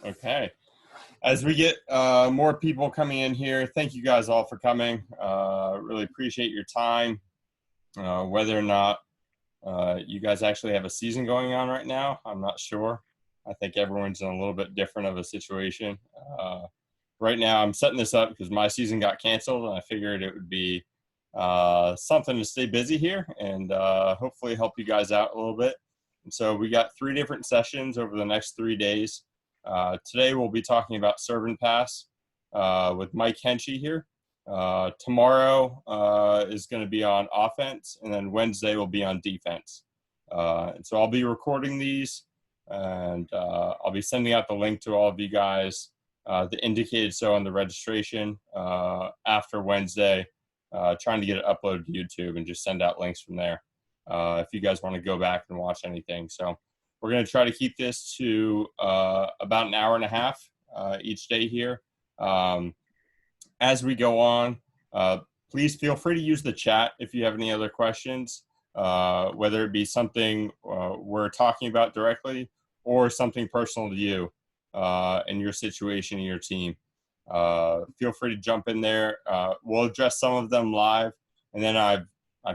Okay. As we get more people coming in here, thank you guys all for coming. Really appreciate your time. Whether or not you guys actually have a season going on right now, I'm not sure. I think everyone's in a little bit different of a situation. Right now, I'm setting this up because my season got canceled, and I figured it would be something to stay busy here and hopefully help you guys out a little bit. And so we got 3 different sessions over the next 3 days. Today we'll be talking about serve and pass with Mike Henchy here. Tomorrow is going to be on offense, and then Wednesday will be on defense. And so I'll be recording these, and I'll be sending out the link to all of you guys that indicated so on the registration after Wednesday, trying to get it uploaded to YouTube and just send out links from there if you guys want to go back and watch anything. So we're going to try to keep this to about an hour and a half each day here. As we go on, please feel free to use the chat if you have any other questions, whether it be something we're talking about directly or something personal to you and your situation and your team. Feel free to jump in there. We'll address some of them live, and then I've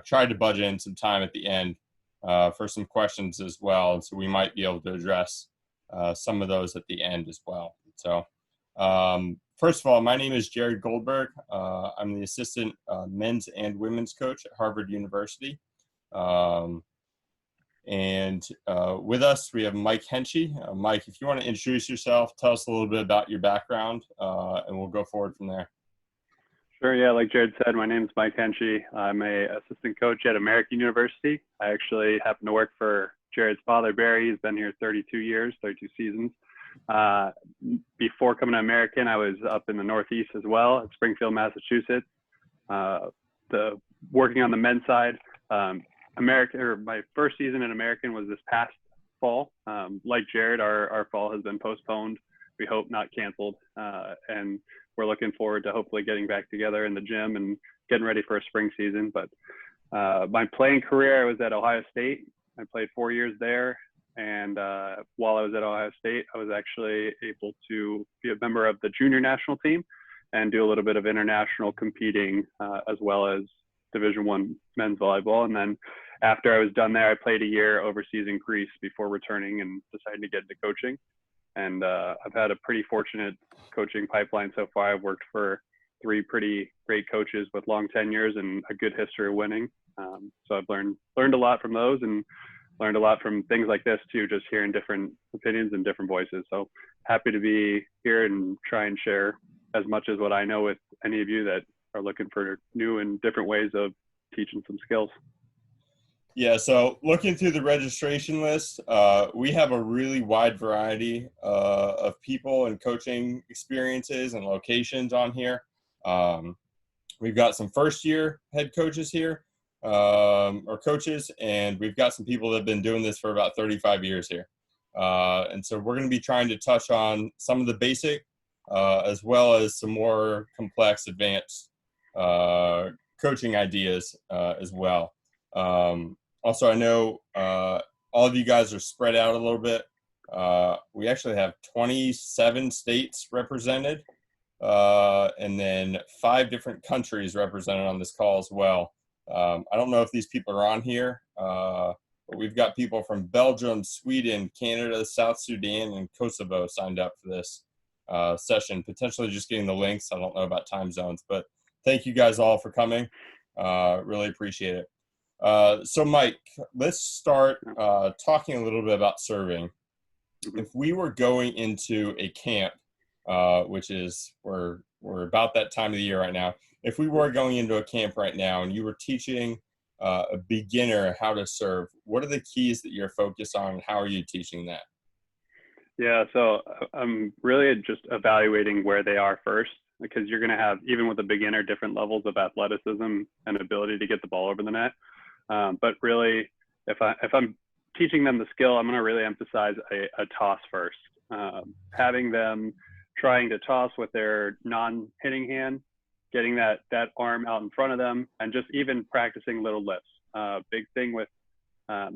tried to budget in some time at the end for some questions as well, and so we might be able to address some of those at the end as well. So first of all, my name is Jared Goldberg. I'm the assistant men's and women's coach at Harvard University. And with us, we have Mike Henchy. Mike, if you want to introduce yourself, tell us a little bit about your background, and we'll go forward from there. Sure, yeah, like Jared said, my name is Mike Henchy. I'm a assistant coach at American University. I actually happen to work for Jared's father, Barry. He's been here 32 years, 32 seasons. Before coming to American, I was up in the Northeast as well at Springfield, Massachusetts, working on the men's side. My first season in American was this past fall. Like Jared, our fall has been postponed. We hope not canceled. And we're looking forward to hopefully getting back together in the gym and getting ready for a spring season. But my playing career, I was at Ohio State. I played 4 years there. And while I was at Ohio State, I was actually able to be a member of the junior national team and do a little bit of international competing as well as Division I men's volleyball. And then after I was done there, I played a year overseas in Greece before returning and decided to get into coaching. And I've had a pretty fortunate coaching pipeline so far. I've worked for 3 pretty great coaches with long tenures and a good history of winning. So I've learned a lot from those and learned a lot from things like this too, just hearing different opinions and different voices. So happy to be here and try and share as much as what I know with any of you that are looking for new and different ways of teaching some skills. Yeah, so looking through the registration list, we have a really wide variety of people and coaching experiences and locations on here. We've got some first-year head coaches here, or coaches, and we've got some people that have been doing this for about 35 years here. And so we're going to be trying to touch on some of the basic as well as some more complex, advanced coaching ideas as well. Also, I know all of you guys are spread out a little bit. We actually have 27 states represented, and then 5 different countries represented on this call as well. I don't know if these people are on here, but we've got people from Belgium, Sweden, Canada, South Sudan, and Kosovo signed up for this session, potentially just getting the links. I don't know about time zones, but thank you guys all for coming. Really appreciate it. So Mike, let's start talking a little bit about serving. If we were going into a camp, which is we're about that time of the year right now. If we were going into a camp right now and you were teaching a beginner how to serve, what are the keys that you're focused on, and how are you teaching that? Yeah, so I'm really just evaluating where they are first, because you're going to have, even with a beginner, different levels of athleticism and ability to get the ball over the net. But really, if I'm teaching them the skill, I'm going to really emphasize a toss first. Having them trying to toss with their non-hitting hand, getting that arm out in front of them, and just even practicing little lifts. Big thing with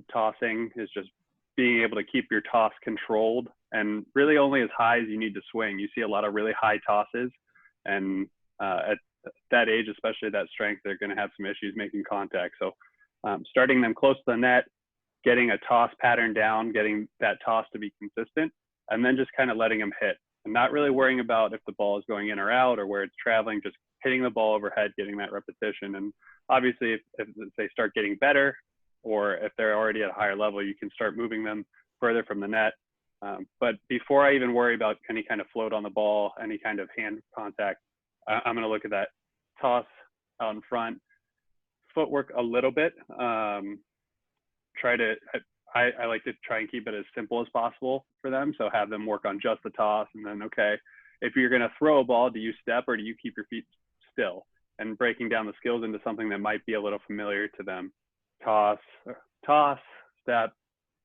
tossing is just being able to keep your toss controlled and really only as high as you need to swing. You see a lot of really high tosses, and at that age, especially that strength, they're going to have some issues making contact. So starting them close to the net, getting a toss pattern down, getting that toss to be consistent, and then just kind of letting them hit and not really worrying about if the ball is going in or out or where it's traveling, just hitting the ball overhead, getting that repetition. And obviously if they start getting better, or if they're already at a higher level, you can start moving them further from the net. But before I even worry about any kind of float on the ball, any kind of hand contact, I'm going to look at that toss out in front, footwork a little bit. I like to try and keep it as simple as possible for them. So have them work on just the toss, and then, okay, if you're going to throw a ball, do you step or do you keep your feet still? And breaking down the skills into something that might be a little familiar to them. Toss, step,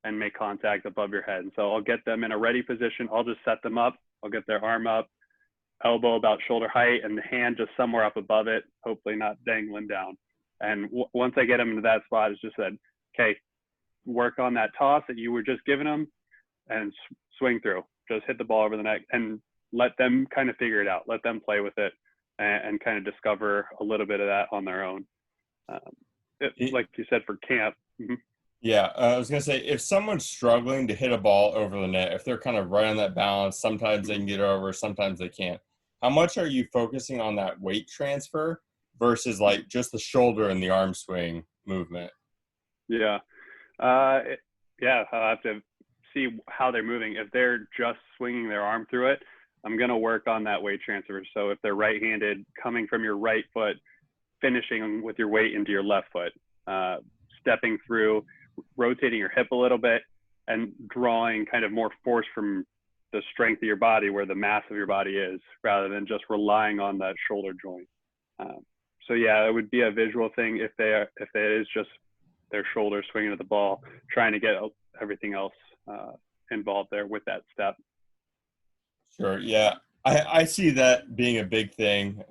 and make contact above your head. And so I'll get them in a ready position. I'll just set them up. I'll get their arm up, elbow about shoulder height, and the hand just somewhere up above it, hopefully not dangling down. And once I get them into that spot, it's just that, okay, work on that toss that you were just giving them and swing through. Just hit the ball over the net and let them kind of figure it out. Let them play with it and kind of discover a little bit of that on their own. Like you said, for camp. Mm-hmm. Yeah, I was going to say, if someone's struggling to hit a ball over the net, if they're kind of right on that balance, sometimes they can get over, sometimes they can't. How much are you focusing on that weight transfer versus like just the shoulder and the arm swing movement? Yeah. I'll have to see how they're moving. If they're just swinging their arm through it, I'm going to work on that weight transfer. So if they're right-handed, coming from your right foot, finishing with your weight into your left foot, stepping through, rotating your hip a little bit, and drawing kind of more force from the strength of your body where the mass of your body is, rather than just relying on that shoulder joint. So yeah, it would be a visual thing if it is just their shoulder swinging at the ball, trying to get everything else involved there with that step. Sure. Yeah. I see that being a big thing.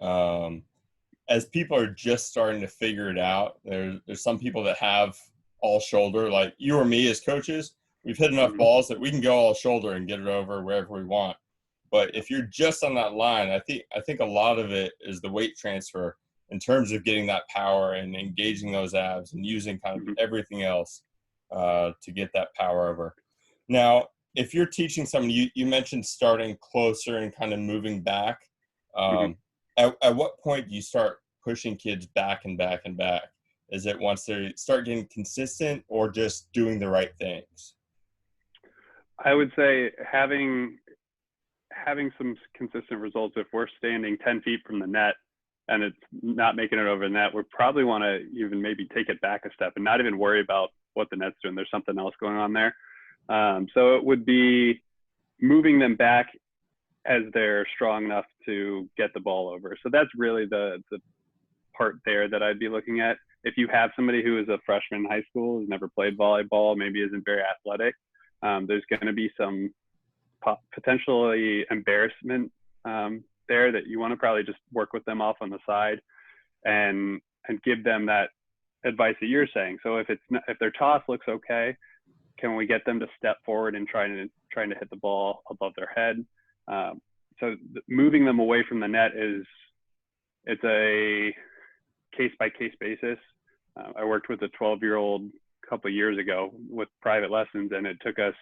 As people are just starting to figure it out, there's some people that have all shoulder, like you or me as coaches. We've hit enough balls that we can go all shoulder and get it over wherever we want. But if you're just on that line, I think a lot of it is the weight transfer in terms of getting that power and engaging those abs and using kind of everything else to get that power over. Now, if you're teaching someone, you mentioned starting closer and kind of moving back. At what point do you start pushing kids back and back and back? Is it once they start getting consistent or just doing the right things? I would say having some consistent results. If we're standing 10 feet from the net and it's not making it over the net, we probably want to even maybe take it back a step and not even worry about what the net's doing. There's something else going on there. So it would be moving them back as they're strong enough to get the ball over. So that's really the part there that I'd be looking at. If you have somebody who is a freshman in high school, who's never played volleyball, maybe isn't very athletic, there's going to be some potentially embarrassment there that you want to probably just work with them off on the side and give them that advice that you're saying. So if their toss looks okay, can we get them to step forward and trying to hit the ball above their head? So moving them away from the net it's a case-by-case basis. I worked with a 12-year-old a couple of years ago with private lessons, and it took us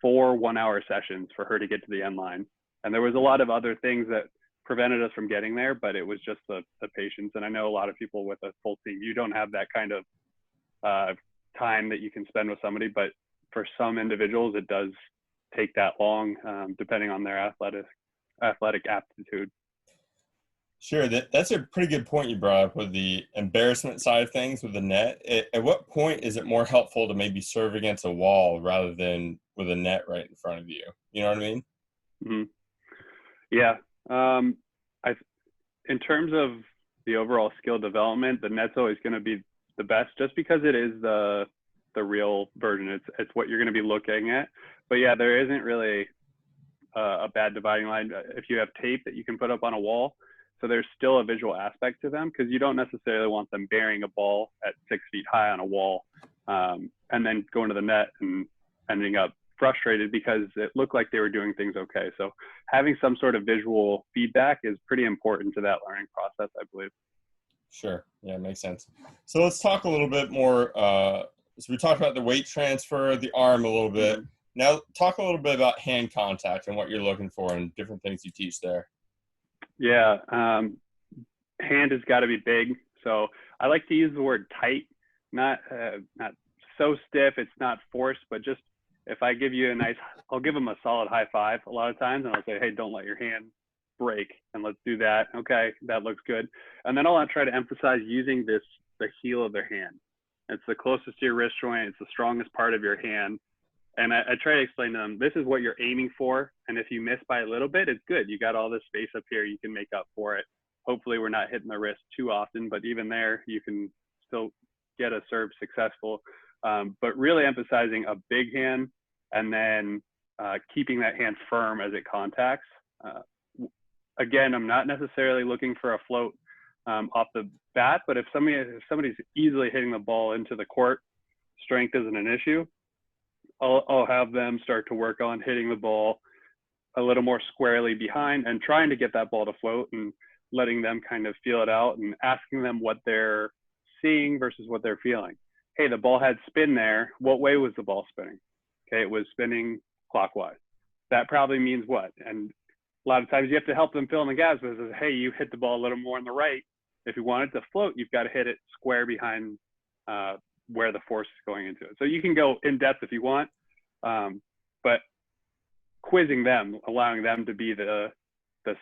4 one-hour sessions for her to get to the end line. And there was a lot of other things that prevented us from getting there, but it was just the patience. And I know a lot of people with a full team, you don't have that kind of time that you can spend with somebody, but for some individuals, it does take that long, depending on their athletic aptitude. Sure. That's a pretty good point you brought up with the embarrassment side of things with the net. At what point is it more helpful to maybe serve against a wall rather than with a net right in front of you? You know what I mean? Mm-hmm. Yeah. In terms of the overall skill development, the net's always going to be the best just because it is the real version. It's what you're going to be looking at. But yeah, there isn't really a bad dividing line. If you have tape that you can put up on a wall, so there's still a visual aspect to them because you don't necessarily want them burying a ball at 6 feet high on a wall and then going to the net and ending up frustrated because it looked like they were doing things okay. So having some sort of visual feedback is pretty important to that learning process, I believe. Sure. Yeah, makes sense. So let's talk a little bit more. So we talked about the weight transfer, the arm a little bit. Mm-hmm. Now talk a little bit about hand contact and what you're looking for and different things you teach there. Yeah. Hand has got to be big. So I like to use the word tight, not so stiff. It's not forced, but just if I give you I'll give them a solid high five a lot of times, and I'll say, hey, don't let your hand break, and let's do that. Okay, that looks good. And then I'll try to emphasize using the heel of their hand. It's the closest to your wrist joint. It's the strongest part of your hand. And I try to explain to them, this is what you're aiming for. And if you miss by a little bit, it's good. You got all this space up here. You can make up for it. Hopefully we're not hitting the wrist too often, but even there, you can still get a serve successful. But really emphasizing a big hand and then keeping that hand firm as it contacts. Again, I'm not necessarily looking for a float off the bat, but if somebody's easily hitting the ball into the court, strength isn't an issue. I'll have them start to work on hitting the ball a little more squarely behind and trying to get that ball to float and letting them kind of feel it out and asking them what they're seeing versus what they're feeling. Hey, the ball had spin there. What way was the ball spinning? Okay, it was spinning clockwise. That probably means what? And a lot of times you have to help them fill in the gaps because, hey, you hit the ball a little more on the right. If you want it to float, you've got to hit it square behind where the force is going into it. So you can go in depth if you want, but quizzing them, allowing them to be the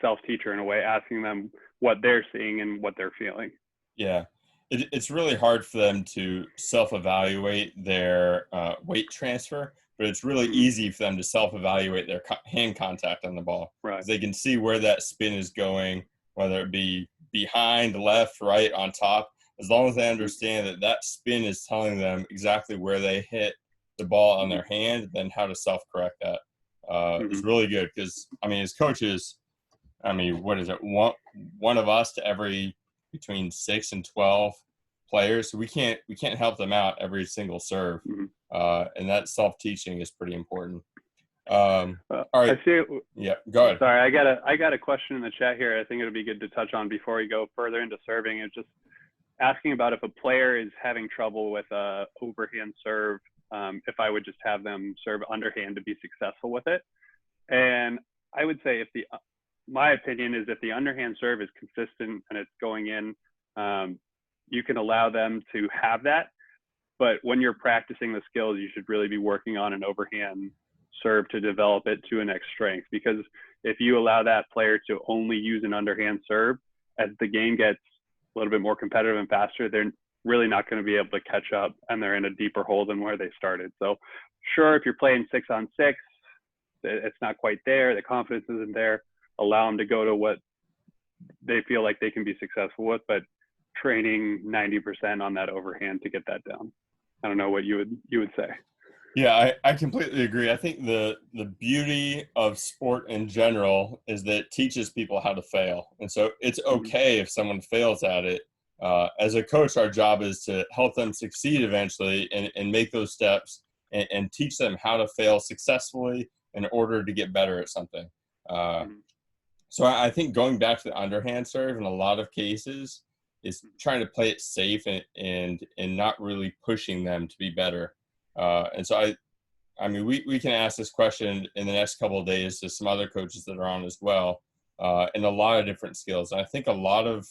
self-teacher in a way, asking them what they're seeing and what they're feeling. Yeah. It's really hard for them to self-evaluate their weight transfer, but it's really easy for them to self-evaluate their hand contact on the ball. Right. They can see where that spin is going, whether it be behind, left, right, on top. As long as they understand that that spin is telling them exactly where they hit the ball on their hand, then how to self-correct that is really good. Because, I mean, as coaches, I mean, what is it? One of us to every between 6 and 12 players. So we can't help them out every single serve. And that self-teaching is pretty important. All right. I see it. Yeah, go ahead. Sorry, I got a question in the chat here. I think it would be good to touch on before we go further into serving. It's just asking about if a player is having trouble with a overhand serve, if I would just have them serve underhand to be successful with it. And I would say my opinion is if the underhand serve is consistent and it's going in, you can allow them to have that. But when you're practicing the skills, you should really be working on an overhand serve to develop it to a next strength. Because if you allow that player to only use an underhand serve, as the game gets a little bit more competitive and faster, they're really not going to be able to catch up and they're in a deeper hole than where they started. So sure, if you're playing 6-on-6, it's not quite there, the confidence isn't there, allow them to go to what they feel like they can be successful with, but training 90% on that overhand to get that down. I don't know what you would say. Yeah, I completely agree. I think the beauty of sport in general is that it teaches people how to fail. And so it's okay if someone fails at it. As a coach, our job is to help them succeed eventually and make those steps and teach them how to fail successfully in order to get better at something. So I think going back to the underhand serve in a lot of cases is trying to play it safe and not really pushing them to be better. And so I mean, we can ask this question in the next couple of days to some other coaches that are on as well, in a lot of different skills. And I think a lot of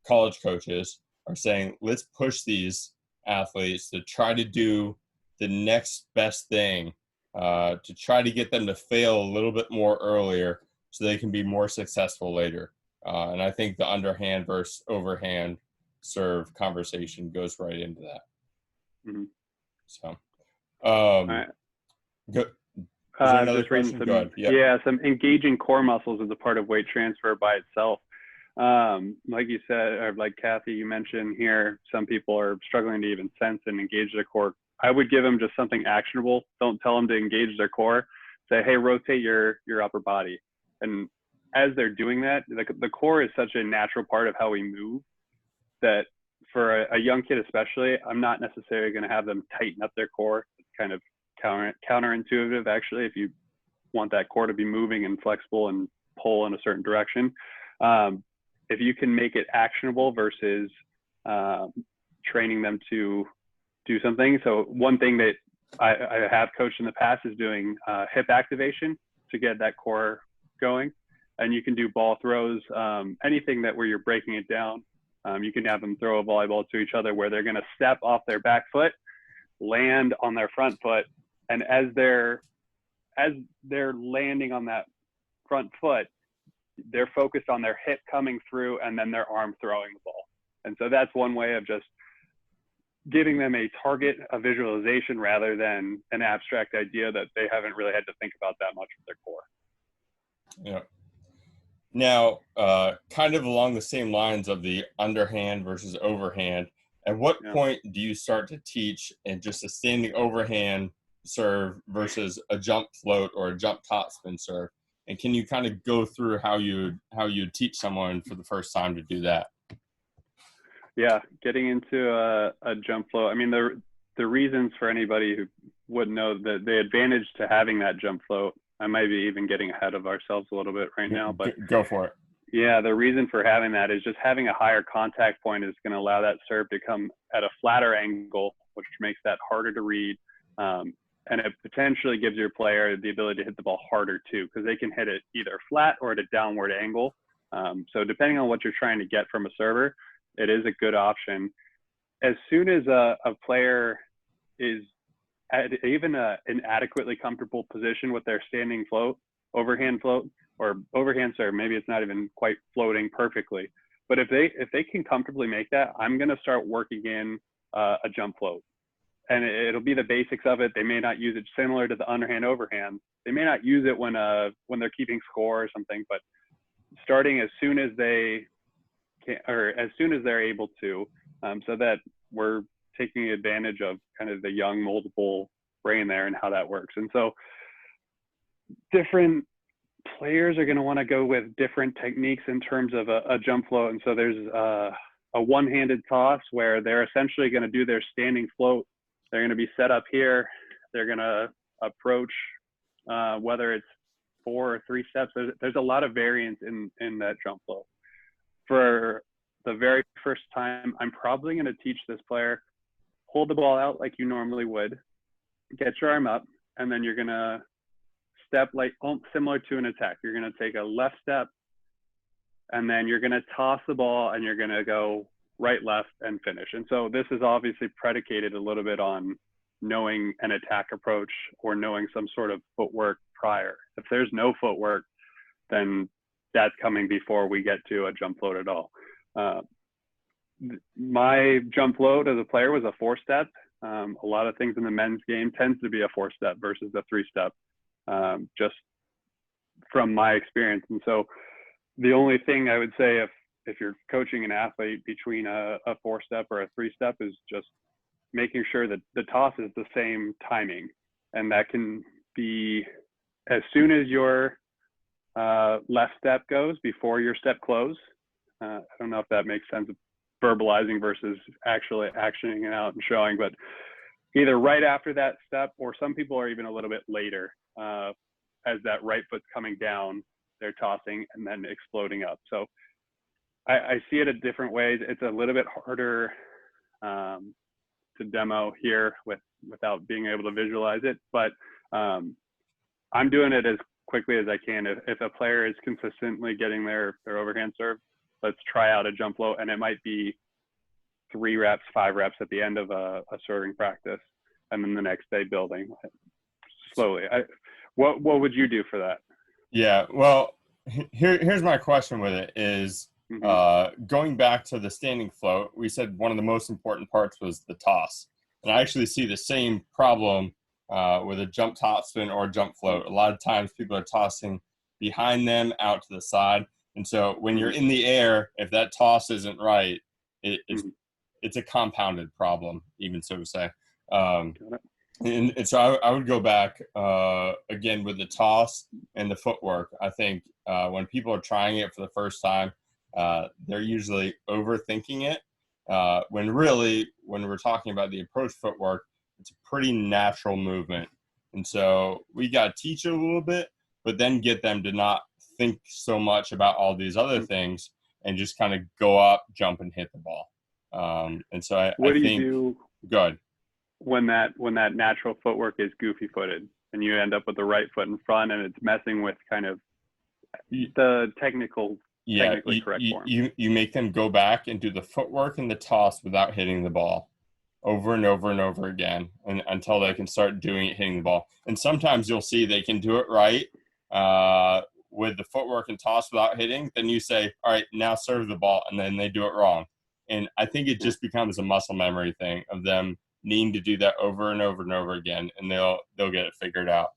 college coaches are saying, let's push these athletes to try to do the next best thing, to try to get them to fail a little bit more earlier so they can be more successful later. And I think the underhand versus overhand serve conversation goes right into that. So, Right. Is there another question? Go ahead. Yeah, some engaging core muscles is a part of weight transfer by itself. Like you said, or like Kathy, you mentioned here, some people are struggling to even sense and engage their core. I would give them just something actionable. Don't tell them to engage their core. Say, hey, rotate your upper body. And as they're doing that, the core is such a natural part of how we move that for a young kid especially, I'm not necessarily going to have them tighten up their core. It's kind of counterintuitive, actually, if you want that core to be moving and flexible and pull in a certain direction. If you can make it actionable versus training them to do something. So one thing that I have coached in the past is doing hip activation to get that core going. And you can do ball throws, anything that where you're breaking it down. You can have them throw a volleyball to each other where they're going to step off their back foot, land on their front foot, and as they're landing on that front foot, they're focused on their hip coming through and then their arm throwing the ball. And so that's one way of just giving them a target, a visualization, rather than an abstract idea that they haven't really had to think about that much with their core. Yeah. Now, kind of along the same lines of the underhand versus overhand, at what point do you start to teach in just a standing overhand serve versus a jump float or a jump topspin serve? And can you kind of go through how you teach someone for the first time to do that? Yeah, getting into a jump float. I mean, the reasons for anybody who wouldn't know, that the advantage to having that jump float, I might be even getting ahead of ourselves a little bit right now, but go for it. Yeah, the reason for having that is just having a higher contact point is going to allow that serve to come at a flatter angle, which makes that harder to read. And it potentially gives your player the ability to hit the ball harder too, because they can hit it either flat or at a downward angle. So depending on what you're trying to get from a server, it is a good option. As soon as a player is at even an adequately comfortable position with their standing float, overhand float, or overhand serve, maybe it's not even quite floating perfectly, but if they can comfortably make that, I'm going to start working in a jump float. And it'll be the basics of it. They may not use it similar to the underhand overhand. They may not use it when they're keeping score or something, but starting as soon as they can, or as soon as they're able to, so that we're taking advantage of kind of the young moldable brain there and how that works. And so different players are going to want to go with different techniques in terms of a jump float. And so there's a one-handed toss where they're essentially going to do their standing float. They're going to be set up here. They're going to approach, whether it's 4 or 3 steps. There's a lot of variance in that jump float. For the very first time, I'm probably going to teach this player, hold the ball out like you normally would, get your arm up, and then you're going to step like similar to an attack. You're going to take a left step, and then you're going to toss the ball, and you're going to go right, left, and finish. And so this is obviously predicated a little bit on knowing an attack approach or knowing some sort of footwork prior. If there's no footwork, then that's coming before we get to a jump float at all. My jump float as a player was a 4-step. A lot of things in the men's game tends to be a 4-step versus a 3-step, just from my experience. And so the only thing I would say if you're coaching an athlete between a 4-step or a 3-step is just making sure that the toss is the same timing. And that can be as soon as your left step goes before your step close. I don't know if that makes sense of verbalizing versus actually actioning it out and showing, but either right after that step, or some people are even a little bit later, as that right foot's coming down, they're tossing and then exploding up. So I see it in different ways. It's a little bit harder to demo here without being able to visualize it, but I'm doing it as quickly as I can. If a player is consistently getting their overhand serve, let's try out a jump float, and it might be 3 reps, 5 reps at the end of a serving practice, and then the next day building slowly. What would you do for that? Yeah, well, here's my question with it is, going back to the standing float, we said one of the most important parts was the toss. And I actually see the same problem with a jump topspin or a jump float. A lot of times people are tossing behind them out to the side. And so when you're in the air, if that toss isn't right, it's a compounded problem, even so to say. And so I would go back again with the toss and the footwork. I think when people are trying it for the first time, they're usually overthinking it. When we're talking about the approach footwork, it's a pretty natural movement. And so we got to teach it a little bit, but then get them to not think so much about all these other things and just kind of go up, jump, and hit the ball. And so What I do you think do good. when that natural footwork is goofy footed and you end up with the right foot in front and it's messing with kind of the technically correct form? You make them go back and do the footwork and the toss without hitting the ball over and over and over again, and until they can start doing it, hitting the ball. And sometimes you'll see they can do it right with the footwork and toss without hitting. Then you say, all right, now serve the ball, and then they do it wrong. And I think it just becomes a muscle memory thing of them needing to do that over and over and over again, and they'll get it figured out.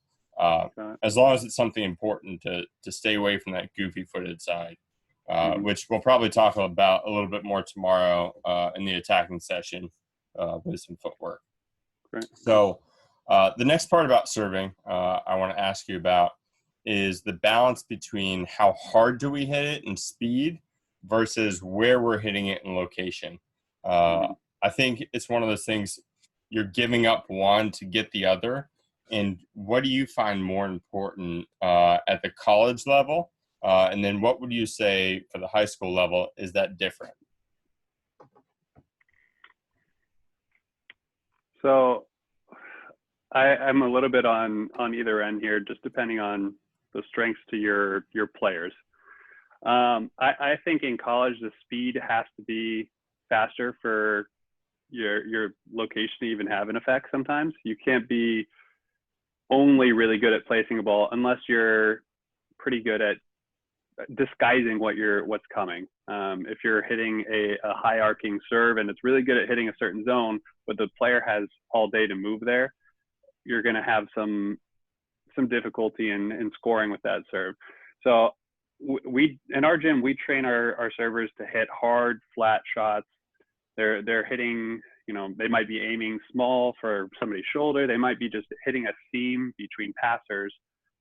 As long as it's something important to stay away from that goofy-footed side, which we'll probably talk about a little bit more tomorrow in the attacking session with some footwork. Right. So the next part about serving I want to ask you about is the balance between how hard do we hit it and speed versus where we're hitting it in location. I think it's one of those things, you're giving up one to get the other. And what do you find more important at the college level? And then what would you say for the high school level? Is that different? So I'm a little bit on either end here, just depending on the strengths to your players. I think in college, the speed has to be faster for your location to even have an effect sometimes. You can't be only really good at placing a ball unless you're pretty good at disguising what's coming. If you're hitting a high arcing serve and it's really good at hitting a certain zone, but the player has all day to move there, you're going to have some difficulty in scoring with that serve. So we in our gym, we train our servers to hit hard, flat shots. They're hitting, they might be aiming small for somebody's shoulder. They might be just hitting a seam between passers.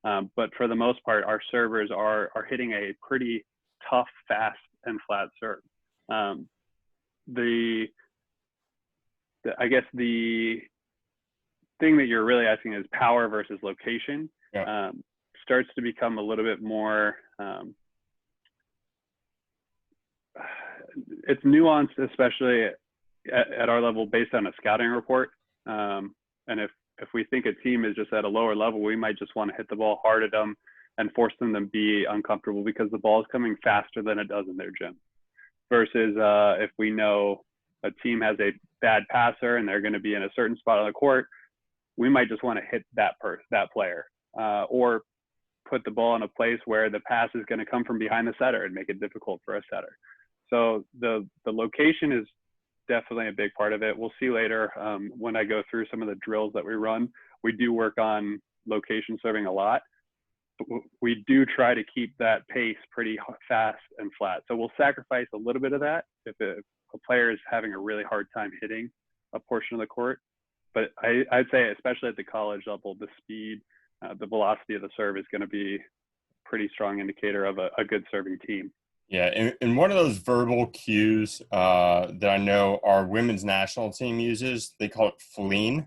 But for the most part, our servers are hitting a pretty tough, fast, and flat serve. I guess the thing that you're really asking is power versus location. Yeah. Starts to become a little bit more, it's nuanced, especially at our level based on a scouting report. And if we think a team is just at a lower level, we might just want to hit the ball hard at them and force them to be uncomfortable because the ball is coming faster than it does in their gym. Versus if we know a team has a bad passer and they're going to be in a certain spot on the court, we might just want to hit that player, or put the ball in a place where the pass is going to come from behind the setter and make it difficult for a setter. So the location is definitely a big part of it. We'll see later when I go through some of the drills that we run. We do work on location serving a lot. We do try to keep that pace pretty fast and flat. So we'll sacrifice a little bit of that if a player is having a really hard time hitting a portion of the court. But I'd say, especially at the college level, the speed, the velocity of the serve is going to be a pretty strong indicator of a good serving team. Yeah, and one of those verbal cues that I know our women's national team uses, they call it FLEAN,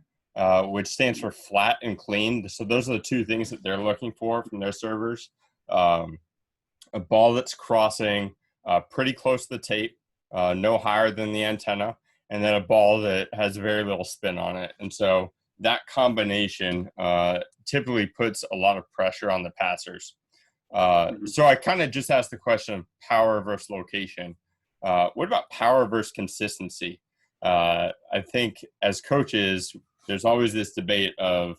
which stands for flat and clean. So those are the two things that they're looking for from their servers. A ball that's crossing pretty close to the tape, no higher than the antenna, and then a ball that has very little spin on it. And so that combination typically puts a lot of pressure on the passers. So I kind of just asked the question of power versus location. What about power versus consistency? I think as coaches, there's always this debate of,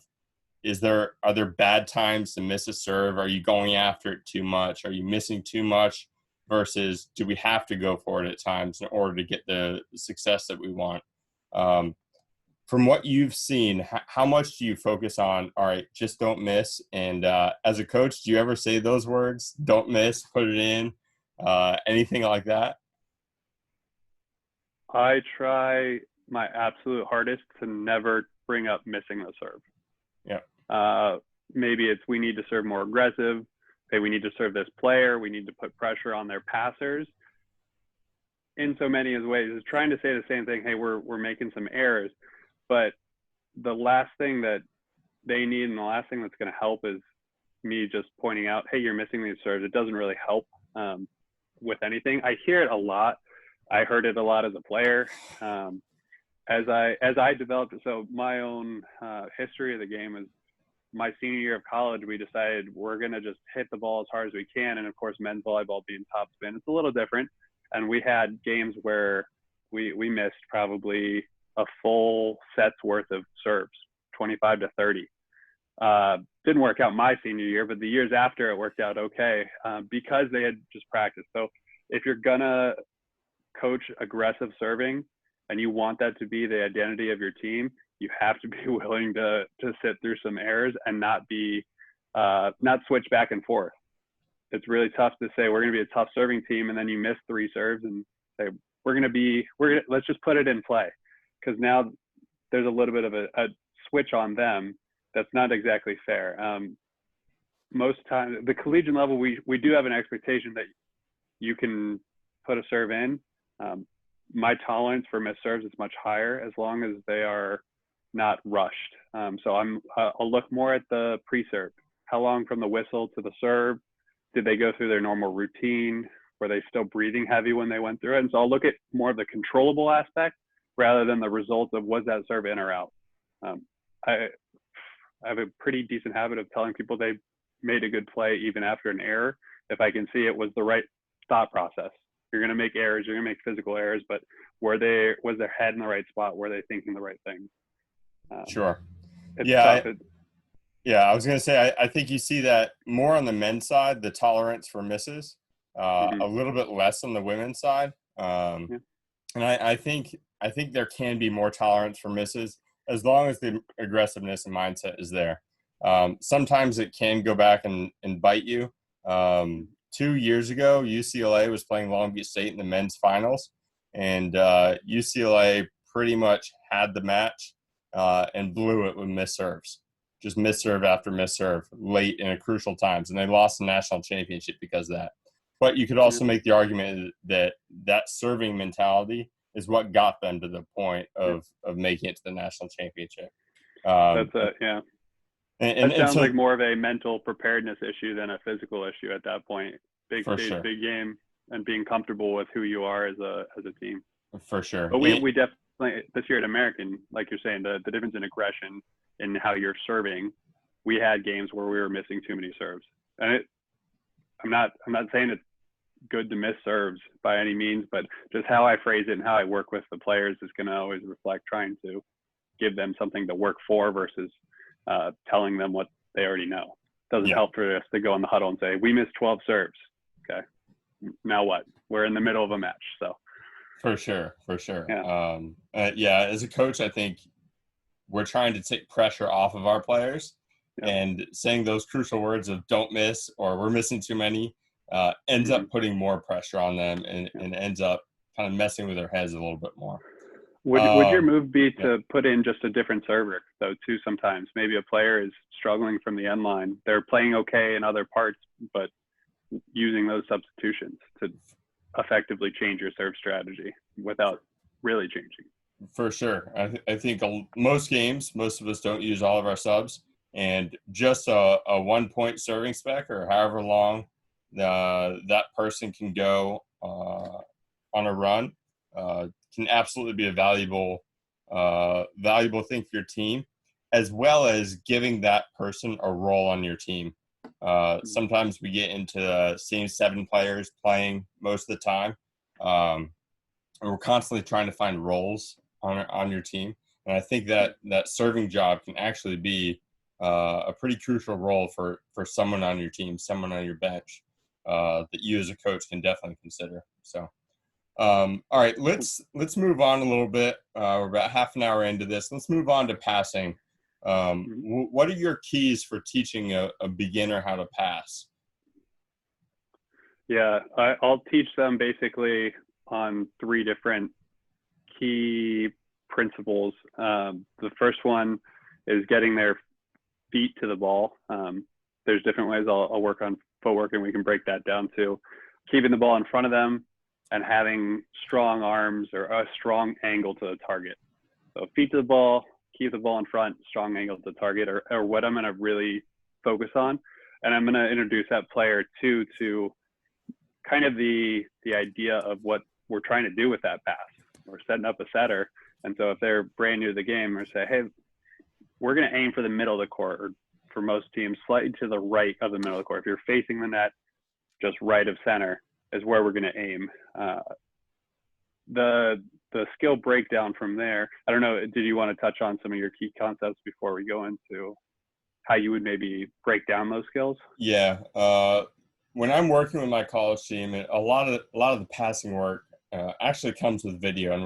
are there bad times to miss a serve? Are you going after it too much? Are you missing too much? Versus, do we have to go for it at times in order to get the success that we want? From what you've seen, how much do you focus on, all right, just don't miss? And as a coach, do you ever say those words, don't miss, put it in, anything like that? I try my absolute hardest to never bring up missing the serve. Yeah. Maybe it's we need to serve more aggressive. Hey, we need to serve this player. We need to put pressure on their passers. In so many ways, is trying to say the same thing. Hey, we're making some errors. But the last thing that they need. And the last thing that's going to help is me just pointing out, hey, you're missing these serves. It doesn't really help with anything. I hear it a lot. I heard it a lot as a player. As I developed it, so my own history of the game is my senior year of college, we decided we're going to just hit the ball as hard as we can. And of course, men's volleyball being top spin, it's a little different. And we had games where we missed probably a full set's worth of serves, 25 to 30. Didn't work out my senior year, but the years after it worked out okay because they had just practiced. So if you're going to coach aggressive serving and you want that to be the identity of your team, you have to be willing to sit through some errors and not switch back and forth. It's really tough to say we're going to be a tough serving team and then you miss 3 serves and say let's just put it in play, because now there's a little bit of a switch on them that's not exactly fair. Most times, the collegiate level, we do have an expectation that you can put a serve in. My tolerance for missed serves is much higher as long as they are not rushed. So I'll look more at the pre-serve. How long from the whistle to the serve? Did they go through their normal routine? Were they still breathing heavy when they went through it? And so I'll look at more of the controllable aspect rather than the result of was that serve in or out. I have a pretty decent habit of telling people they made a good play even after an error if I can see it was the right thought process. You're going to make errors, you're going to make physical errors, but was their head in the right spot? Were they thinking the right things? Sure. It's Yeah. tough. I was going to say, I think you see that more on the men's side, the tolerance for misses, a little bit less on the women's side. And I think there can be more tolerance for misses as long as the aggressiveness and mindset is there. Sometimes it can go back and bite you. 2 years ago, UCLA was playing Long Beach State in the men's finals, and UCLA pretty much had the match and blew it with missed serves. Just missed serve after missed serve late in a crucial times, and they lost the national championship because of that. But you could also make the argument that serving mentality is what got them to the point of making it to the national championship. That's yeah. And sounds so, like more of a mental preparedness issue than a physical issue at that point. Big stage, sure. Big game, and being comfortable with who you are as a team. For sure. But we definitely this year at American, like you're saying, the difference in aggression and how you're serving. We had games where we were missing too many serves, and I'm not saying it's good to miss serves by any means, but just how I phrase it and how I work with the players is going to always reflect trying to give them something to work for versus telling them what they already know. Doesn't help for us to go in the huddle and say, we missed 12 serves. Okay. Now what? We're in the middle of a match. So for sure. Yeah. As a coach, I think we're trying to take pressure off of our players and saying those crucial words of don't miss or we're missing too many ends up putting more pressure on them and ends up kind of messing with their heads a little bit more. Would your move be to put in just a different server, though, too, sometimes? Maybe a player is struggling from the end line. They're playing okay in other parts, but using those substitutions to effectively change your serve strategy without really changing. For sure. I think most games, most of us don't use all of our subs, and just a 1-point serving spec or however long that person can go on a run can absolutely be a valuable thing for your team, as well as giving that person a role on your team. Sometimes we get into the same 7 players playing most of the time, and we're constantly trying to find roles on your team. And I think that serving job can actually be a pretty crucial role for someone on your team, someone on your bench that you as a coach can definitely consider. So. All right, let's move on a little bit. We're about half an hour into this. Let's move on to passing. What are your keys for teaching a beginner how to pass? Yeah, I'll teach them basically on 3 different key principles. The first one is getting their feet to the ball. There's different ways I'll work on footwork, and we can break that down too. Keeping the ball in front of them and having strong arms or a strong angle to the target. So feet to the ball, keep the ball in front, strong angle to target, or what I'm going to really focus on. And I'm going to introduce that player too to kind of the idea of what we're trying to do with that pass. We're setting up a setter. And so if they're brand new to the game, we're say, hey, we're going to aim for the middle of the court, or for most teams, slightly to the right of the middle of the court. If you're facing the net, just right of center is where we're going to aim. The skill breakdown from there, I don't know, did you want to touch on some of your key concepts before we go into how you would maybe break down those skills? Yeah. When I'm working with my college team, a lot of the passing work actually comes with video, and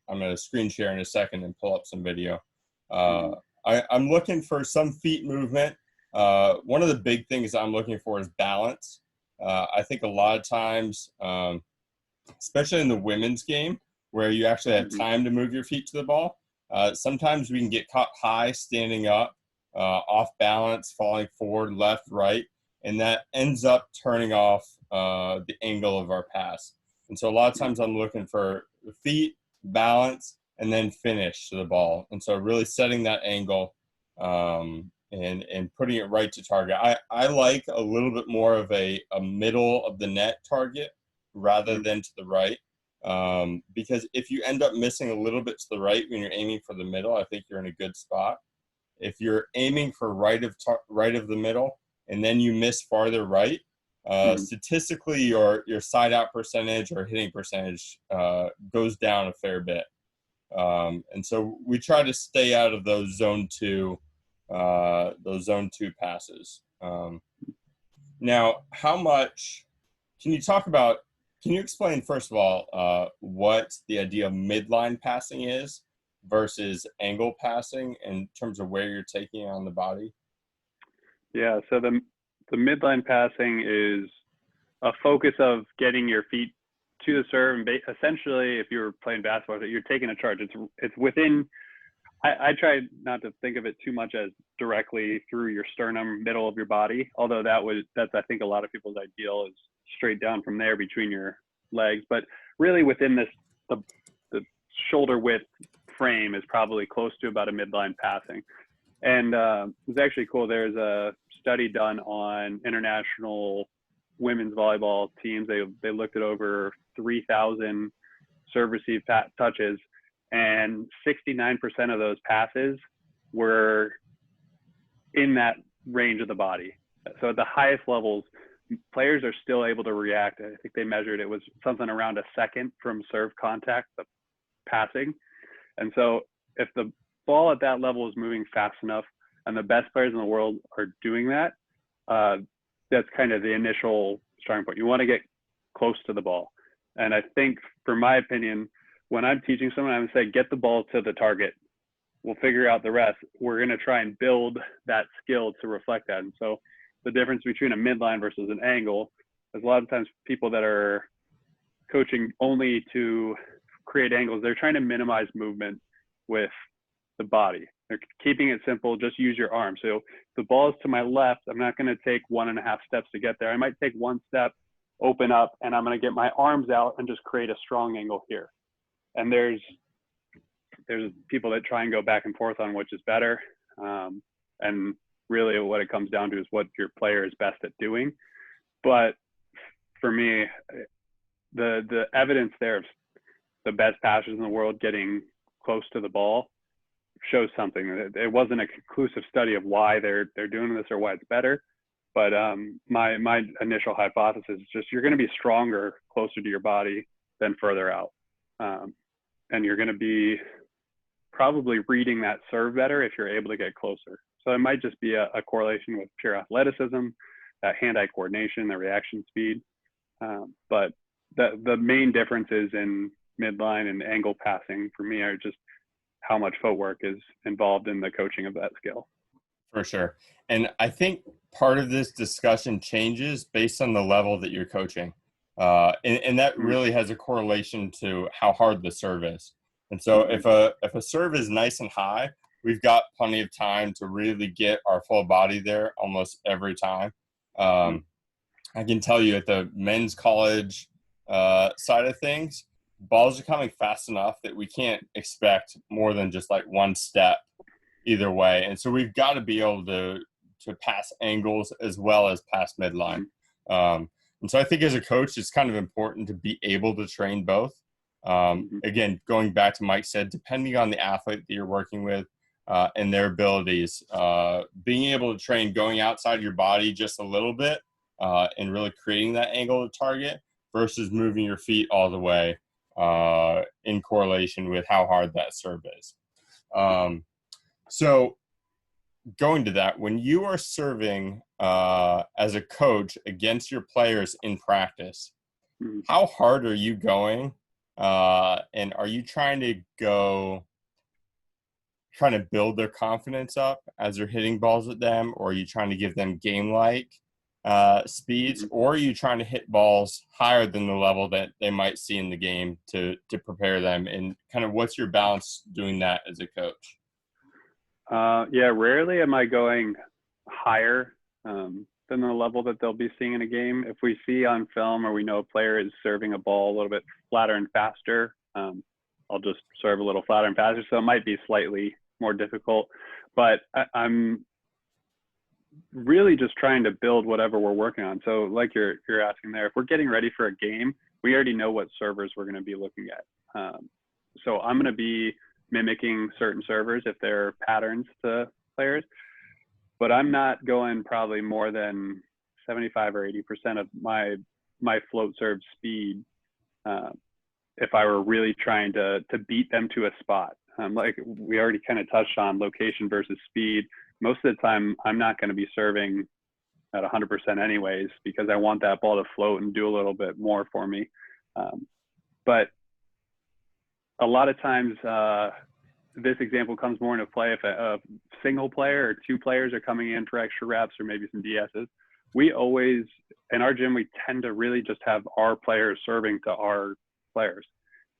I'm gonna screen share in a second and pull up some video. I'm looking for some feet movement. One of the big things I'm looking for is balance. I think a lot of times, especially in the women's game, where you actually have time to move your feet to the ball, sometimes we can get caught high standing up, off balance, falling forward, left, right, and that ends up turning off the angle of our pass. And so a lot of times I'm looking for feet, balance, and then finish to the ball. And so really setting that angle and putting it right to target. I like a little bit more of a middle of the net target rather than to the right. Because if you end up missing a little bit to the right when you're aiming for the middle, I think you're in a good spot. If you're aiming for right of the middle and then you miss farther right, statistically your side out percentage or hitting percentage goes down a fair bit. And so we try to stay out of those zone two passes. Now, how much can you explain, first of all, what the idea of midline passing is versus angle passing in terms of where you're taking it on the body? Yeah, so the midline passing is a focus of getting your feet to the serve, and essentially, if you were playing basketball, you're taking a charge. It's within. I try not to think of it too much as directly through your sternum, middle of your body. Although that's I think a lot of people's ideal is straight down from there between your legs. But really, within the shoulder width frame is probably close to about a midline passing. And it's actually cool. There's a study done on international women's volleyball teams. They looked at over 3,000 serve receive touches, and 69% of those passes were in that range of the body. So at the highest levels, players are still able to react. I think they measured it was something around a second from serve contact, the passing. And so if the ball at that level is moving fast enough and the best players in the world are doing that, that's kind of the initial starting point. You want to get close to the ball. And I think, for my opinion, when I'm teaching someone, I would say, get the ball to the target. We'll figure out the rest. We're going to try and build that skill to reflect that. And so the difference between a midline versus an angle is a lot of times people that are coaching only to create angles, they're trying to minimize movement with the body. They're keeping it simple, just use your arm. So if the ball is to my left, I'm not going to take 1.5 steps to get there. I might take one step, open up, and I'm going to get my arms out and just create a strong angle here. And there's people that try and go back and forth on which is better. And really what it comes down to is what your player is best at doing. But for me, the evidence there of the best passers in the world getting close to the ball shows something. It wasn't a conclusive study of why they're doing this or why it's better. But my initial hypothesis is just you're going to be stronger closer to your body than further out. And you're going to be probably reading that serve better if you're able to get closer. So it might just be a correlation with pure athleticism, that hand-eye coordination, the reaction speed. But the main differences in midline and angle passing for me are just how much footwork is involved in the coaching of that skill. For sure. And I think part of this discussion changes based on the level that you're coaching. And that really has a correlation to how hard the serve is. And so if a serve is nice and high, we've got plenty of time to really get our full body there almost every time. I can tell you at the men's college side of things, balls are coming fast enough that we can't expect more than just like one step either way. And so we've got to be able to pass angles as well as pass midline. And so I think as a coach, it's kind of important to be able to train both. Again, going back to Mike said, depending on the athlete that you're working with and their abilities, being able to train going outside your body just a little bit and really creating that angle to target versus moving your feet all the way in correlation with how hard that serve is. So going to that, when you are serving as a coach against your players in practice, how hard are you going? And are you trying to build their confidence up as you're hitting balls at them? Or are you trying to give them game-like speeds? Or are you trying to hit balls higher than the level that they might see in the game to prepare them? And kind of what's your balance doing that as a coach? Yeah, rarely am I going higher than the level that they'll be seeing in a game. If we see on film or we know a player is serving a ball a little bit flatter and faster, I'll just serve a little flatter and faster. So it might be slightly more difficult, but I'm really just trying to build whatever we're working on. So like you're asking there, if we're getting ready for a game, we already know what servers we're going to be looking at. So I'm going to be mimicking certain servers if they're patterns to players, but I'm not going probably more than 75 or 80% of my float serve speed if I were really trying to beat them to a spot. Like we already kind of touched on location versus speed. Most of the time, I'm not going to be serving at 100% anyways, because I want that ball to float and do a little bit more for me. But a lot of times, this example comes more into play if a single player or two players are coming in for extra reps or maybe some DSs. We always, in our gym, we tend to really just have our players serving to our players.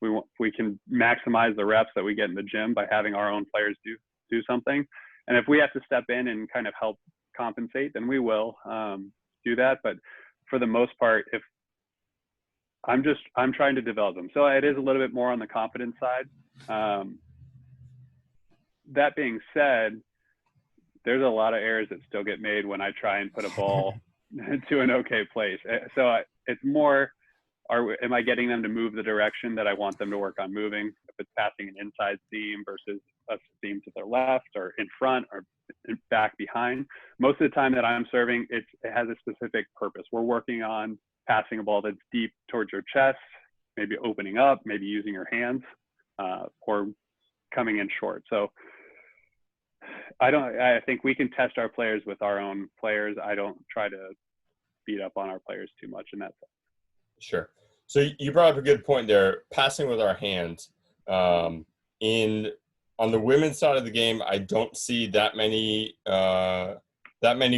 We can maximize the reps that we get in the gym by having our own players do something. And if we have to step in and kind of help compensate, then we will do that. But for the most part, if I'm trying to develop them. So it is a little bit more on the confidence side. That being said, there's a lot of errors that still get made when I try and put a ball to an okay place. So it's more, am I getting them to move the direction that I want them to work on moving? If it's passing an inside seam versus a seam to their left or in front or back behind. Most of the time that I'm serving, it has a specific purpose. We're working on passing a ball that's deep towards your chest, maybe opening up, maybe using your hands, or coming in short. So I think we can test our players with our own players. I don't try to beat up on our players too much in that sense. Sure. So you brought up a good point there, passing with our hands. On the women's side of the game, I don't see that many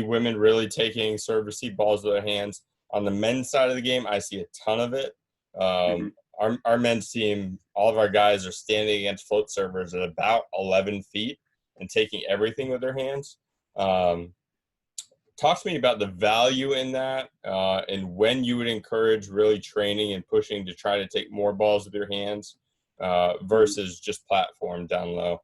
women really taking serve receive balls with their hands. On the men's side of the game, I see a ton of it. Our men's team, all of our guys are standing against float servers at about 11 feet and taking everything with their hands. Talk to me about the value in that and when you would encourage really training and pushing to try to take more balls with your hands versus just platform down low.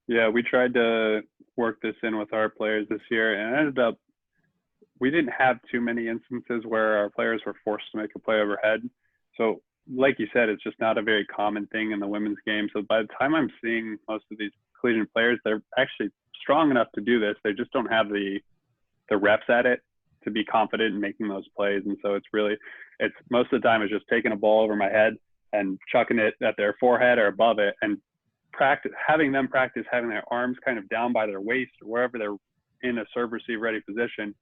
Yeah, we tried to work this in with our players this year, and it ended up we didn't have too many instances where our players were forced to make a play overhead. So like you said, it's just not a very common thing in the women's game. So by the time I'm seeing most of these collegiate players, they're actually strong enough to do this. They just don't have the reps at it to be confident in making those plays. And so it's most of the time it's just taking a ball over my head and chucking it at their forehead or above it and having them practice having their arms kind of down by their waist or wherever they're in a serve receive ready position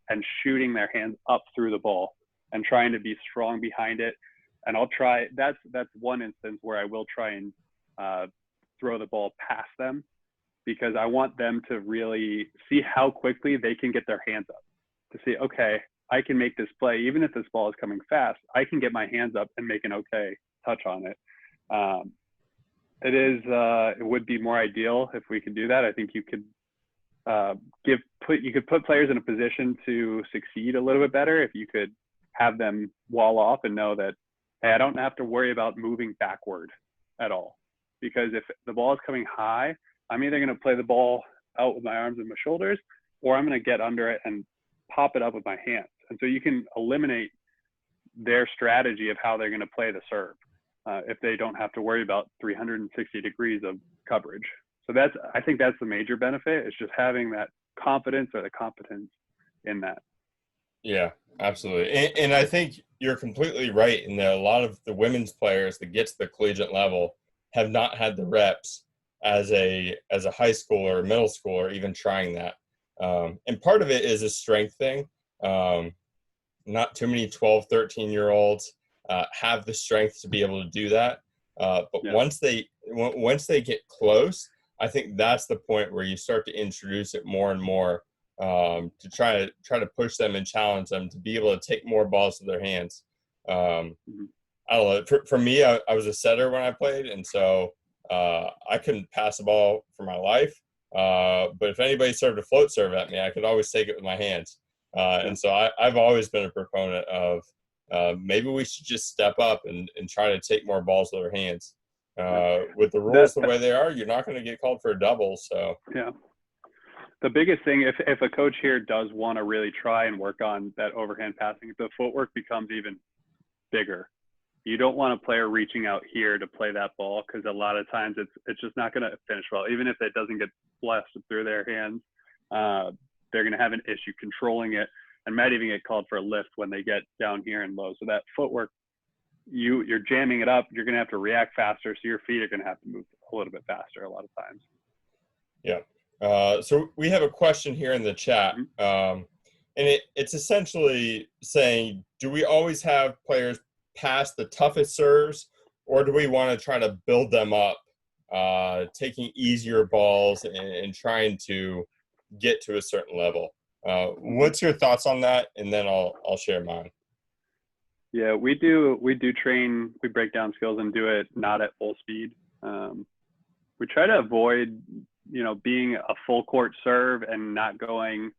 and shooting their hands up through the ball and trying to be strong behind it. And I'll try, that's one instance where I will try and throw the ball past them, because I want them to really see how quickly they can get their hands up to see, okay, I can make this play. Even if this ball is coming fast, I can get my hands up and make an okay touch on it. It would be more ideal if we could do that. I think you could you could put players in a position to succeed a little bit better if you could have them wall off and know that, hey, I don't have to worry about moving backward at all. because if the ball is coming high, I'm either going to play the ball out with my arms and my shoulders, or I'm going to get under it and pop it up with my hands. And so you can eliminate their strategy of how they're going to play the serve if they don't have to worry about 360 degrees of coverage. So I think that's the major benefit, is just having that confidence or the competence in that. Yeah, absolutely. And I think you're completely right in that a lot of the women's players that get to the collegiate level have not had the reps as a high schooler or middle schooler even trying that. And part of it is a strength thing. Not too many 12, 13-year-olds have the strength to be able to do that. But once they get close, I think that's the point where you start to introduce it more and more to try to push them and challenge them to be able to take more balls to their hands. I don't know. For me, I was a setter when I played, and so I couldn't pass the ball for my life. But if anybody served a float serve at me, I could always take it with my hands. And so I've always been a proponent of maybe we should just step up and try to take more balls to their hands. With the rules the way they are, you're not going to get called for a double. So yeah. The biggest thing, if a coach here does want to really try and work on that overhand passing, the footwork becomes even bigger. You don't want a player reaching out here to play that ball, because a lot of times it's just not going to finish well. Even if it doesn't get blasted through their hands, they're going to have an issue controlling it, and might even get called for a lift when they get down here and low. So that footwork, you're jamming it up. You're going to have to react faster, so your feet are going to have to move a little bit faster a lot of times. Yeah. So we have a question here in the chat, and it's essentially saying, do we always have players pass the toughest serves, or do we want to try to build them up, taking easier balls and trying to get to a certain level? What's your thoughts on that? And then I'll share mine. Yeah, we do train, we break down skills and do it not at full speed. We try to avoid, being a full court serve and not going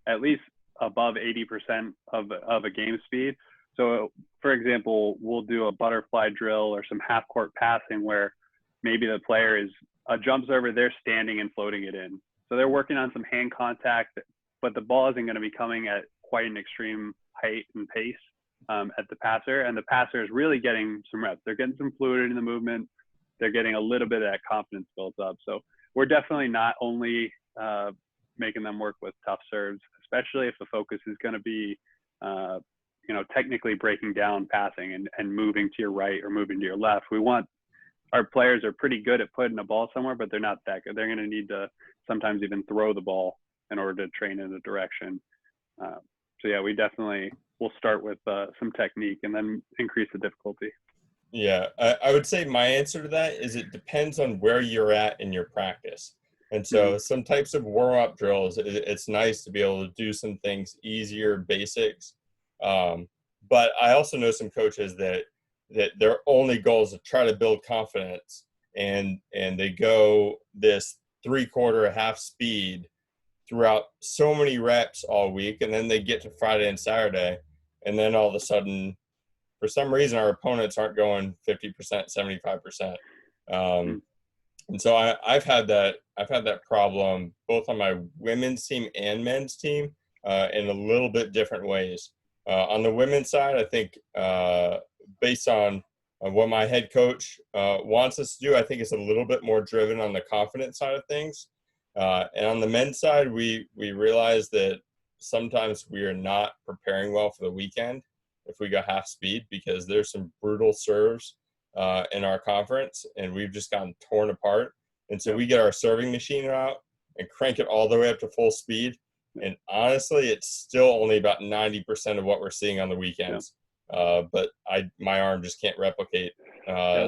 at least above 80% of a game speed. So for example, we'll do a butterfly drill or some half court passing where maybe the player is a jump server, they're standing and floating it in. So they're working on some hand contact, but the ball isn't going to be coming at quite an extreme height and pace at the passer. And the passer is really getting some reps. They're getting some fluidity in the movement. They're getting a little bit of that confidence built up. So we're definitely not only making them work with tough serves, especially if the focus is going to be, technically breaking down passing and moving to your right or moving to your left. Our players are pretty good at putting a ball somewhere, but they're not that good. They're going to need to sometimes even throw the ball in order to train in a direction. So yeah, we'll start with some technique and then increase the difficulty. Yeah, I would say my answer to that is it depends on where you're at in your practice. And so some types of warm-up drills, it's nice to be able to do some things easier, basics. But I also know some coaches that their only goal is to try to build confidence, and they go this 3/4 half speed throughout so many reps all week, and then they get to Friday and Saturday, and then all of a sudden, for some reason, our opponents aren't going 50%, 75%. And so I've had that problem both on my women's team and men's team in a little bit different ways. On the women's side, I think based on what my head coach wants us to do, I think it's a little bit more driven on the confidence side of things. And on the men's side, we realize that sometimes we are not preparing well for the weekend if we go half speed, because there's some brutal serves in our conference, and we've just gotten torn apart. And so we get our serving machine out and crank it all the way up to full speed. And honestly, it's still only about 90% of what we're seeing on the weekends. But my arm just can't replicate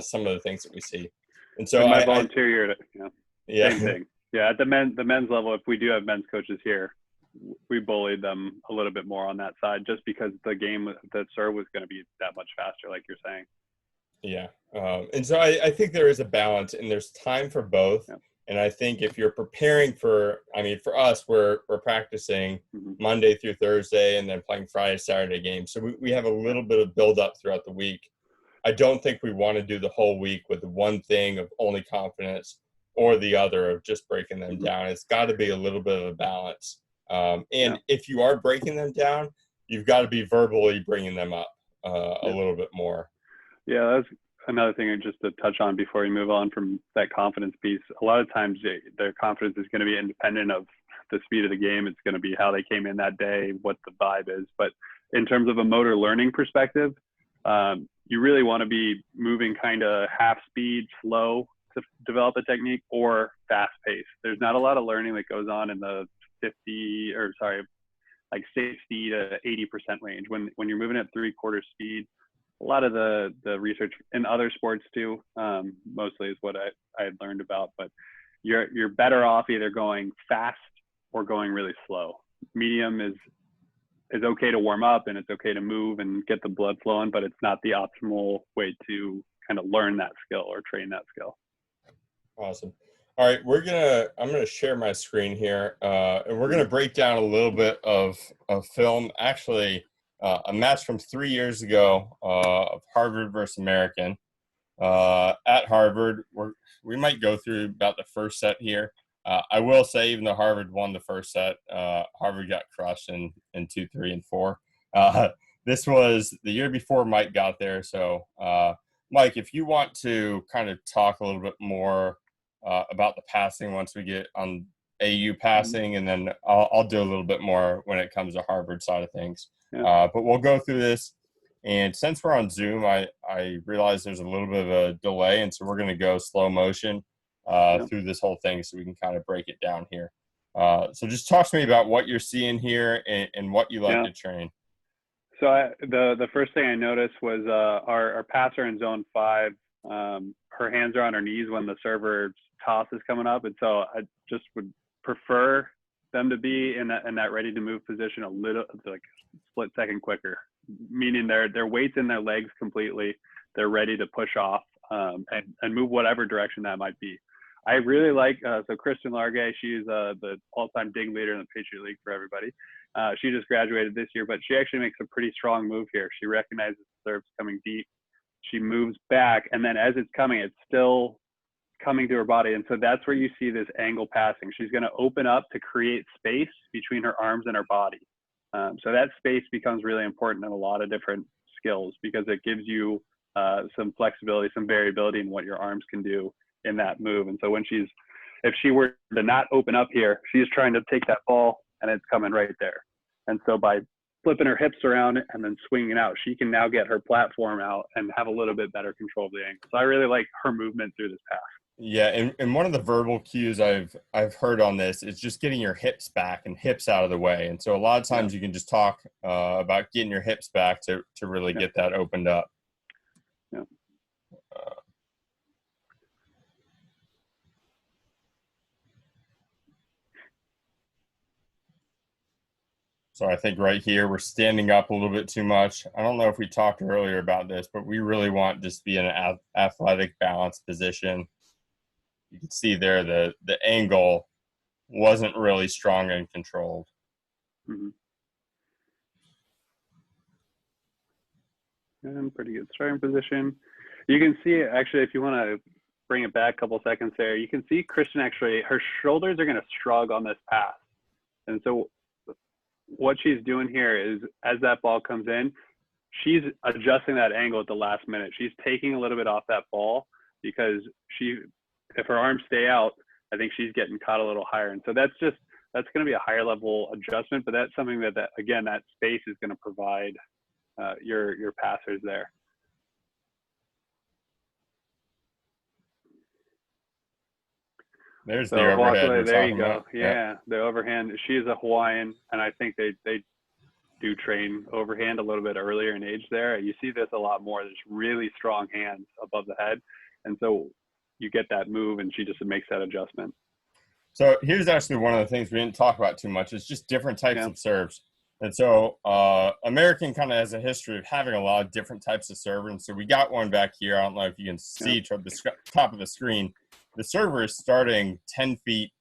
some of the things that we see. And so my volunteer year, yeah, same thing. Yeah, at the men's level, if we do have men's coaches here, we bullied them a little bit more on that side, just because the game, the serve was going to be that much faster, like you're saying. Yeah. And so I think there is a balance, and there's time for both. Yeah. And I think if you're preparing for us, we're practicing Monday through Thursday and then playing Friday, Saturday games. So we have a little bit of build up throughout the week. I don't think we want to do the whole week with one thing of only confidence or the other of just breaking them down. It's got to be a little bit of a balance. And if you are breaking them down, you've got to be verbally bringing them up a little bit more. Yeah, that's another thing just to touch on before we move on from that confidence piece. A lot of times their confidence is going to be independent of the speed of the game. It's going to be how they came in that day, what the vibe is. But in terms of a motor learning perspective, you really want to be moving kind of half speed, slow to develop a technique, or fast pace. There's not a lot of learning that goes on in the 60 to 80% range. When you're moving at 3/4 speed, a lot of the research in other sports too, mostly is what I had learned about, but you're better off either going fast or going really slow. Medium is okay to warm up, and it's okay to move and get the blood flowing, but it's not the optimal way to kind of learn that skill or train that skill. Awesome. All right, I'm gonna share my screen here, and we're gonna break down a little bit of film. Actually, a match from 3 years ago of Harvard versus American. At Harvard, we might go through about the first set here. I will say, even though Harvard won the first set, Harvard got crushed in 2, 3, and 4. This was the year before Mike got there. So, Mike, if you want to kind of talk a little bit more about the passing once we get on AU passing, and then I'll do a little bit more when it comes to Harvard side of things. Yeah. But we'll go through this. And since we're on Zoom, I realize there's a little bit of a delay, and so we're going to go slow motion through this whole thing so we can kind of break it down here. So just talk to me about what you're seeing here and what you like to train. So the first thing I noticed was our passer in zone 5, her hands are on her knees when the server's toss is coming up. And so I just would prefer them to be in that ready to move position a little, like split second quicker, meaning their weight's in their legs completely. They're ready to push off and move whatever direction that might be. I really like, so Kristen Largay, she's the all-time dig leader in the Patriot League for everybody. She just graduated this year, but she actually makes a pretty strong move here. She recognizes the serve's coming deep. She moves back, and then as it's coming, it's still coming to her body. And so that's where you see this angle passing. She's going to open up to create space between her arms and her body. So that space becomes really important in a lot of different skills because it gives you some flexibility, some variability in what your arms can do in that move. And so if she were to not open up here, she's trying to take that ball and it's coming right there. And so by flipping her hips around and then swinging out, she can now get her platform out and have a little bit better control of the angle. So I really like her movement through this pass. Yeah, and one of the verbal cues I've heard on this is just getting your hips back and hips out of the way. And so a lot of times you can just talk about getting your hips back to really get that opened up. Yeah. So I think right here we're standing up a little bit too much. I don't know if we talked earlier about this, but we really want just to be in an athletic balanced position. You can see there the angle wasn't really strong and controlled. Mm-hmm. And pretty good starting position. You can see, actually, if you want to bring it back a couple seconds there, you can see Kristen actually, her shoulders are going to shrug on this pass. And so what she's doing here is as that ball comes in, she's adjusting that angle at the last minute. She's taking a little bit off that ball because if her arms stay out, I think she's getting caught a little higher. And so that's going to be a higher level adjustment, but that's something that again, that space is going to provide your passers there. There's the overhead. There you go. Yeah, the overhand. She is a Hawaiian, and I think they do train overhand a little bit earlier in age there. You see this a lot more. There's really strong hands above the head, and so you get that move, and she just makes that adjustment. So here's actually one of the things we didn't talk about too much. It's just different types of serves. And so American kind of has a history of having a lot of different types of servers. And so we got one back here. I don't know if you can see toward the top of the screen. The server is starting 10 feet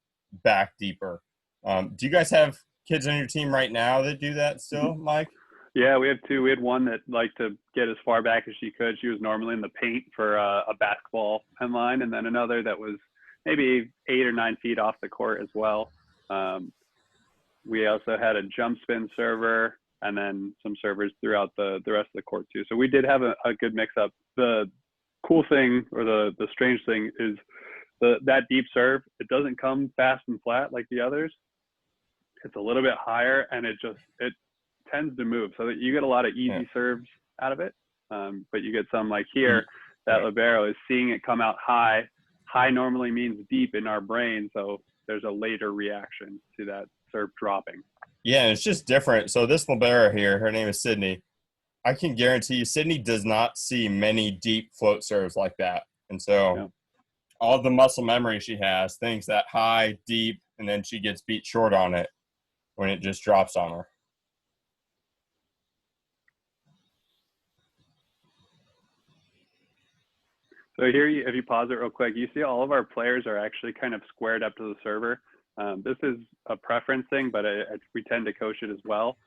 back deeper. Do you guys have kids on your team right now that do that still, Mike? Yeah, we have two. We had one that liked to get as far back as she could. She was normally in the paint for a basketball pen line, and then another that was maybe 8 or 9 feet off the court as well. We also had a jump spin server, and then some servers throughout the rest of the court too. So we did have a good mix up. The cool thing, or the strange thing, is that deep serve. It doesn't come fast and flat like the others. It's a little bit higher, and it tends to move, so that you get a lot of easy serves out of it. But you get some like here, that libero is seeing it come out high. High normally means deep in our brain, so there's a later reaction to that serve dropping. Yeah, and it's just different. So this libero here, her name is Sydney. I can guarantee you Sydney does not see many deep float serves like that. And so all the muscle memory she has, thinks that high, deep, and then she gets beat short on it when it just drops on her. So here, if you pause it real quick, you see all of our players are actually kind of squared up to the server. This is a preference thing, but we tend to coach it as well.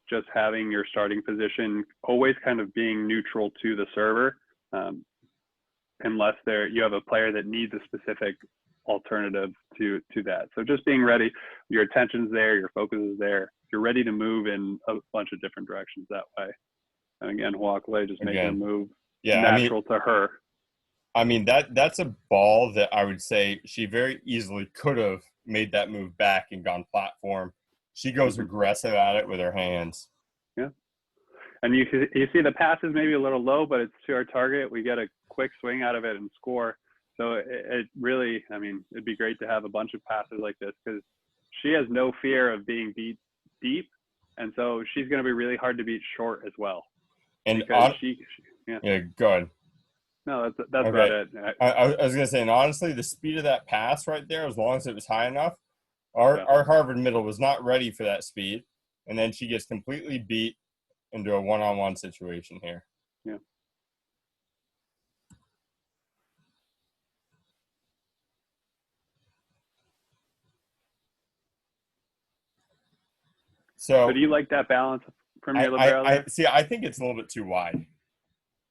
Just having your starting position always kind of being neutral to the server, unless you have a player that needs a specific alternative to that. So just being ready, your attention's there, your focus is there. You're ready to move in a bunch of different directions that way. And again, walk away, just making a move natural to her. I mean, that's a ball that I would say she very easily could have made that move back and gone platform. She goes aggressive at it with her hands. Yeah. And you see the pass is maybe a little low, but it's to our target. We get a quick swing out of it and score. So it really, I mean, it'd be great to have a bunch of passes like this, because she has no fear of being beat deep. And so she's going to be really hard to beat short as well. And good. No, that's about it. I was going to say, and honestly, the speed of that pass right there, as long as it was high enough, our Harvard middle was not ready for that speed. And then she gets completely beat into a one-on-one situation here. Yeah. So do you like that balance from your libero? I think it's a little bit too wide.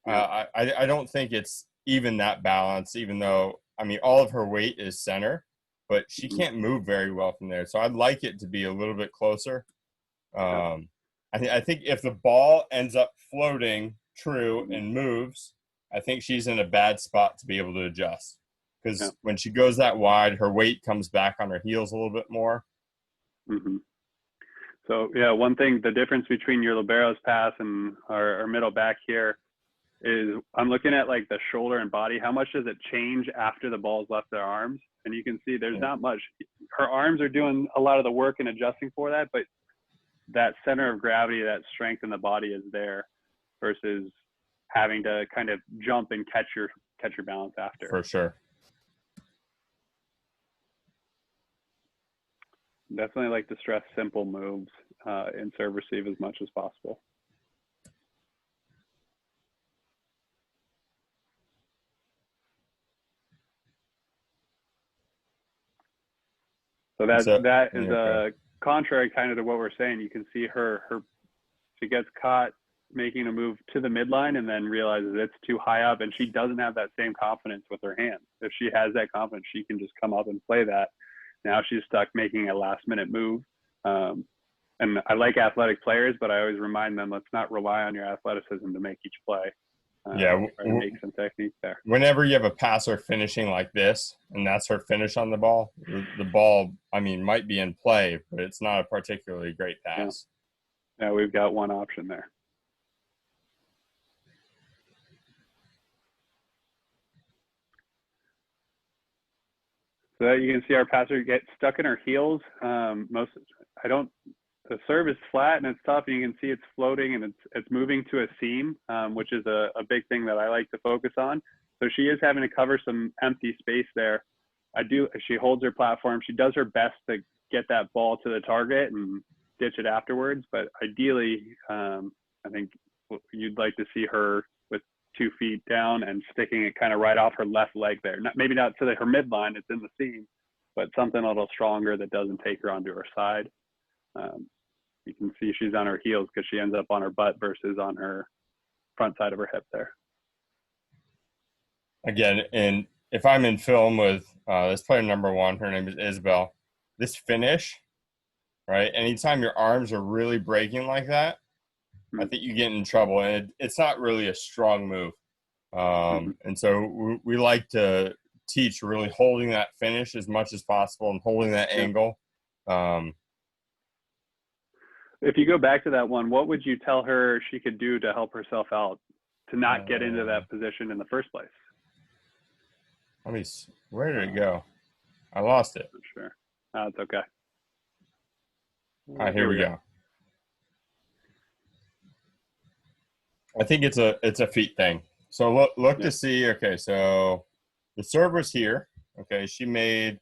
Yeah. I don't think it's even that balanced, even though, I mean, all of her weight is center, but she can't move very well from there. So I'd like it to be a little bit closer. I think if the ball ends up floating true and moves, I think she's in a bad spot to be able to adjust. Because when she goes that wide, her weight comes back on her heels a little bit more. Mm-hmm. So, one thing, the difference between your libero's pass and our middle back here is I'm looking at like the shoulder and body. How much does it change after the ball's left their arms? And you can see there's not much. Her arms are doing a lot of the work and adjusting for that, but that center of gravity, that strength in the body is there versus having to kind of jump and catch your balance after. For sure. Definitely like to stress simple moves in serve receive as much as possible. So that is contrary kind of to what we're saying. You can see she gets caught making a move to the midline and then realizes it's too high up, and she doesn't have that same confidence with her hands. If she has that confidence, she can just come up and play that. Now she's stuck making a last minute move. And I like athletic players, but I always remind them, let's not rely on your athleticism to make each play. Try to make some techniques there. Whenever you have a passer finishing like this, and that's her finish on the ball, I mean, might be in play, but it's not a particularly great pass. Yeah, we've got one option there. So that you can see our passer get stuck in her heels. The serve is flat and it's tough, and you can see it's floating and it's moving to a seam, which is a big thing that I like to focus on. So she is having to cover some empty space there. She holds her platform. She does her best to get that ball to the target and ditch it afterwards. But ideally, I think you'd like to see her with 2 feet down and sticking it kind of right off her left leg there. Maybe not to her midline, it's in the seam, but something a little stronger that doesn't take her onto her side. You can see she's on her heels because she ends up on her butt versus on her front side of her hip there. Again, and if I'm in film with this player number 1, her name is Isabel, this finish, right? Anytime your arms are really breaking like that, I think you get in trouble, and it's not really a strong move. And so we like to teach really holding that finish as much as possible and holding that angle. If you go back to that one, what would you tell her she could do to help herself out to not get into that position in the first place? Where did it go? I lost it. Sure. It's okay. All right, here we go. I think it's a feet thing. So look to see. Okay, so the serve was here. Okay, she made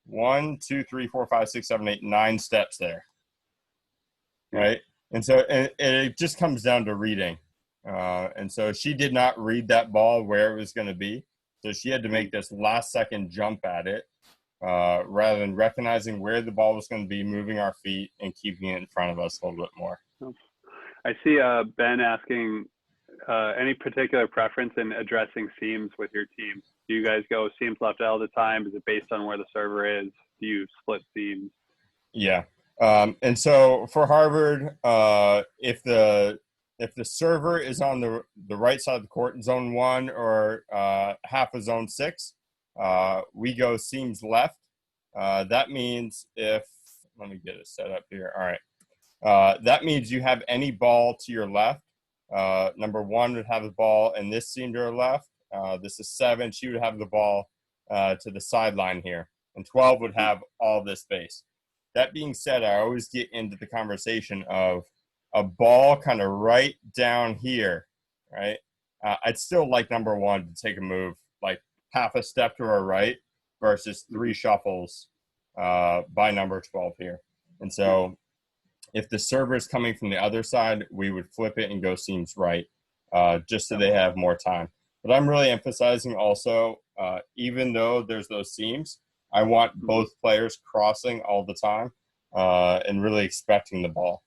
1, 2, 3, 4, 5, 6, 7, 8, 9 steps there. Right, and so it just comes down to reading. And so she did not read that ball where it was going to be. So she had to make this last second jump at it rather than recognizing where the ball was going to be, moving our feet, and keeping it in front of us a little bit more. I see Ben asking any particular preference in addressing seams with your team. Do you guys go seams left all the time? Is it based on where the server is? Do you split seams? Yeah. And so for Harvard, if the server is on the right side of the court in zone 1 or half of zone 6, we go seams left. That means let me get it set up here. All right. That means you have any ball to your left. Number 1 would have the ball in this seam to her left. This is 7. She would have the ball to the sideline here. And 12 would have all this space. That being said, I always get into the conversation of a ball kind of right down here, right? I'd still like number 1 to take a move like half a step to her right versus 3 shuffles by number 12 here. And so if the server is coming from the other side, we would flip it and go seams right just so they have more time. But I'm really emphasizing also, even though there's those seams, I want both players crossing all the time and really expecting the ball.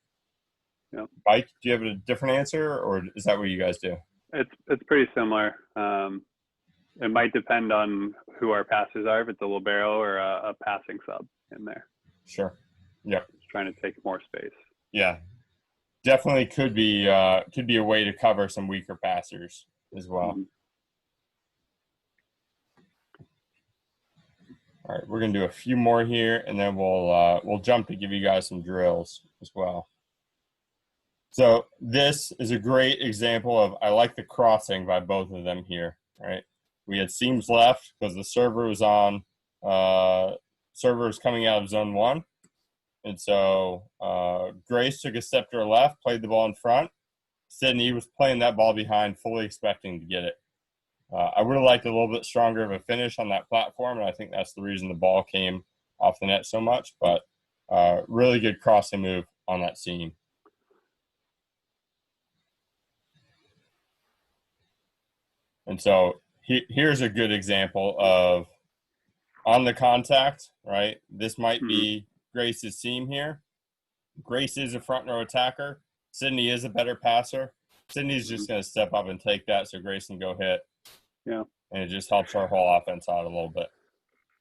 Yeah. Mike, do you have a different answer, or is that what you guys do? It's pretty similar. It might depend on who our passers are, if it's a libero or a passing sub in there. Sure. Yeah. Just trying to take more space. Yeah. Definitely could be a way to cover some weaker passers as well. Mm-hmm. All right, we're gonna do a few more here, and then we'll jump to give you guys some drills as well. So this is a great example of, I like the crossing by both of them here. Right, we had seams left because the server was on. Server was coming out of zone 1, and so Grace took a step to her left, played the ball in front. Sydney was playing that ball behind, fully expecting to get it. I would have liked a little bit stronger of a finish on that platform, and I think that's the reason the ball came off the net so much. But really good crossing move on that seam. And so here's a good example of on the contact, right? This might be Grace's seam here. Grace is a front row attacker. Sydney is a better passer. Sydney's just going to step up and take that so Grace can go hit. Yeah. And it just helps our whole offense out a little bit.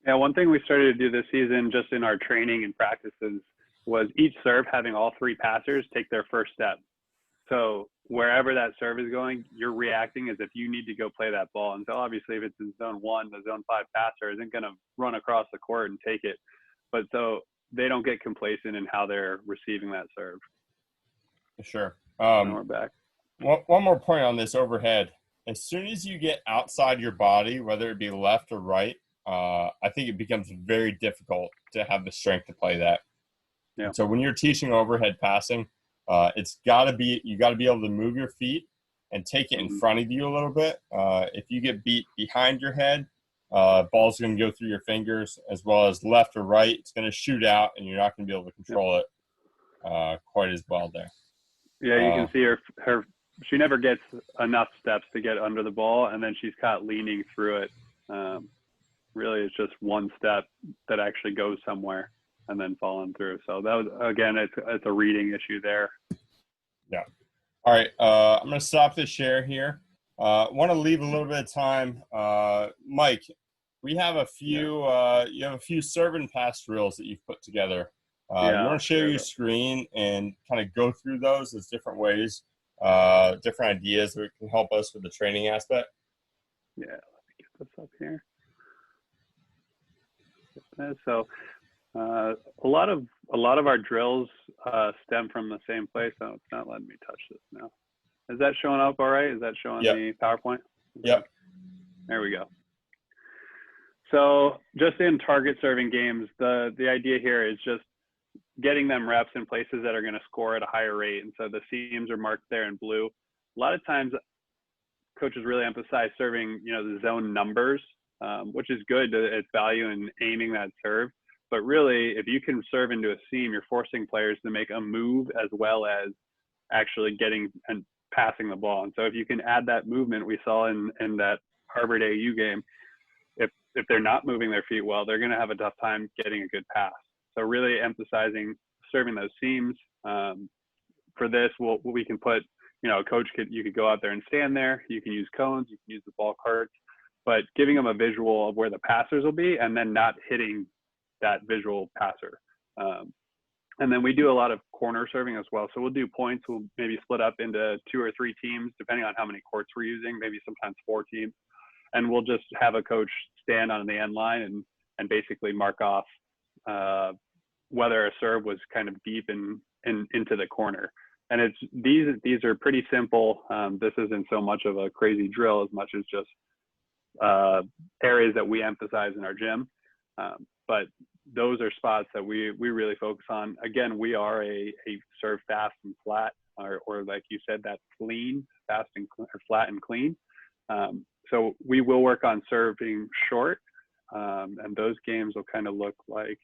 Yeah, one thing we started to do this season just in our training and practices was each serve having all 3 passers take their first step. So wherever that serve is going, you're reacting as if you need to go play that ball. And so obviously if it's in zone 1, the zone 5 passer isn't going to run across the court and take it. But so they don't get complacent in how they're receiving that serve. Sure. We're back. One more point on this overhead. As soon as you get outside your body, whether it be left or right, I think it becomes very difficult to have the strength to play that. Yeah. So when you're teaching overhead passing, you got to be able to move your feet and take it in front of you a little bit. If you get beat behind your head, ball's going to go through your fingers, as well as left or right. It's going to shoot out, and you're not going to be able to control it quite as well there. Yeah, you can see her. She never gets enough steps to get under the ball, and then she's caught leaning through it. Really, it's just one step that actually goes somewhere. and then falling through. So that was, again, it's a reading issue there. Yeah. All right. I'm going to stop the share here. Want to leave a little bit of time. Mike, we have a few, you have a few serve and pass drills that you've put together. You want to share your screen and kind of go through those as different ways, different ideas that can help us with the training aspect? Yeah, let me get this up here. So a lot of our drills stem from the same place. So it's not letting me touch this now. Is that showing up all right? Is that showing the PowerPoint? Yep. There we go. So just in target serving games, the idea here is just getting them reps in places that are going to score at a higher rate. And so the seams are marked there in blue. A lot of times coaches really emphasize serving, the zone numbers, which is good. It's value in aiming that serve. But really, if you can serve into a seam, you're forcing players to make a move as well as actually getting and passing the ball. And so if you can add that movement we saw in that Harvard AU game, if they're not moving their feet well, they're going to have a tough time getting a good pass. So really emphasizing serving those seams. For this, we can put, a coach you could go out there and stand there. You can use cones, you can use the ball carts, but giving them a visual of where the passers will be and then not hitting that visual passer. And then we do a lot of corner serving as well. So we'll do points. We'll maybe split up into 2 or 3 teams, depending on how many courts we're using, maybe sometimes 4 teams. And we'll just have a coach stand on the end line and basically mark off whether a serve was kind of deep into the corner. And these are pretty simple. This isn't so much of a crazy drill as much as just areas that we emphasize in our gym. But those are spots that we really focus on. Again, we are a serve fast and flat, or like you said, that clean, fast and or flat and clean. So we will work on serving short, and those games will kind of look like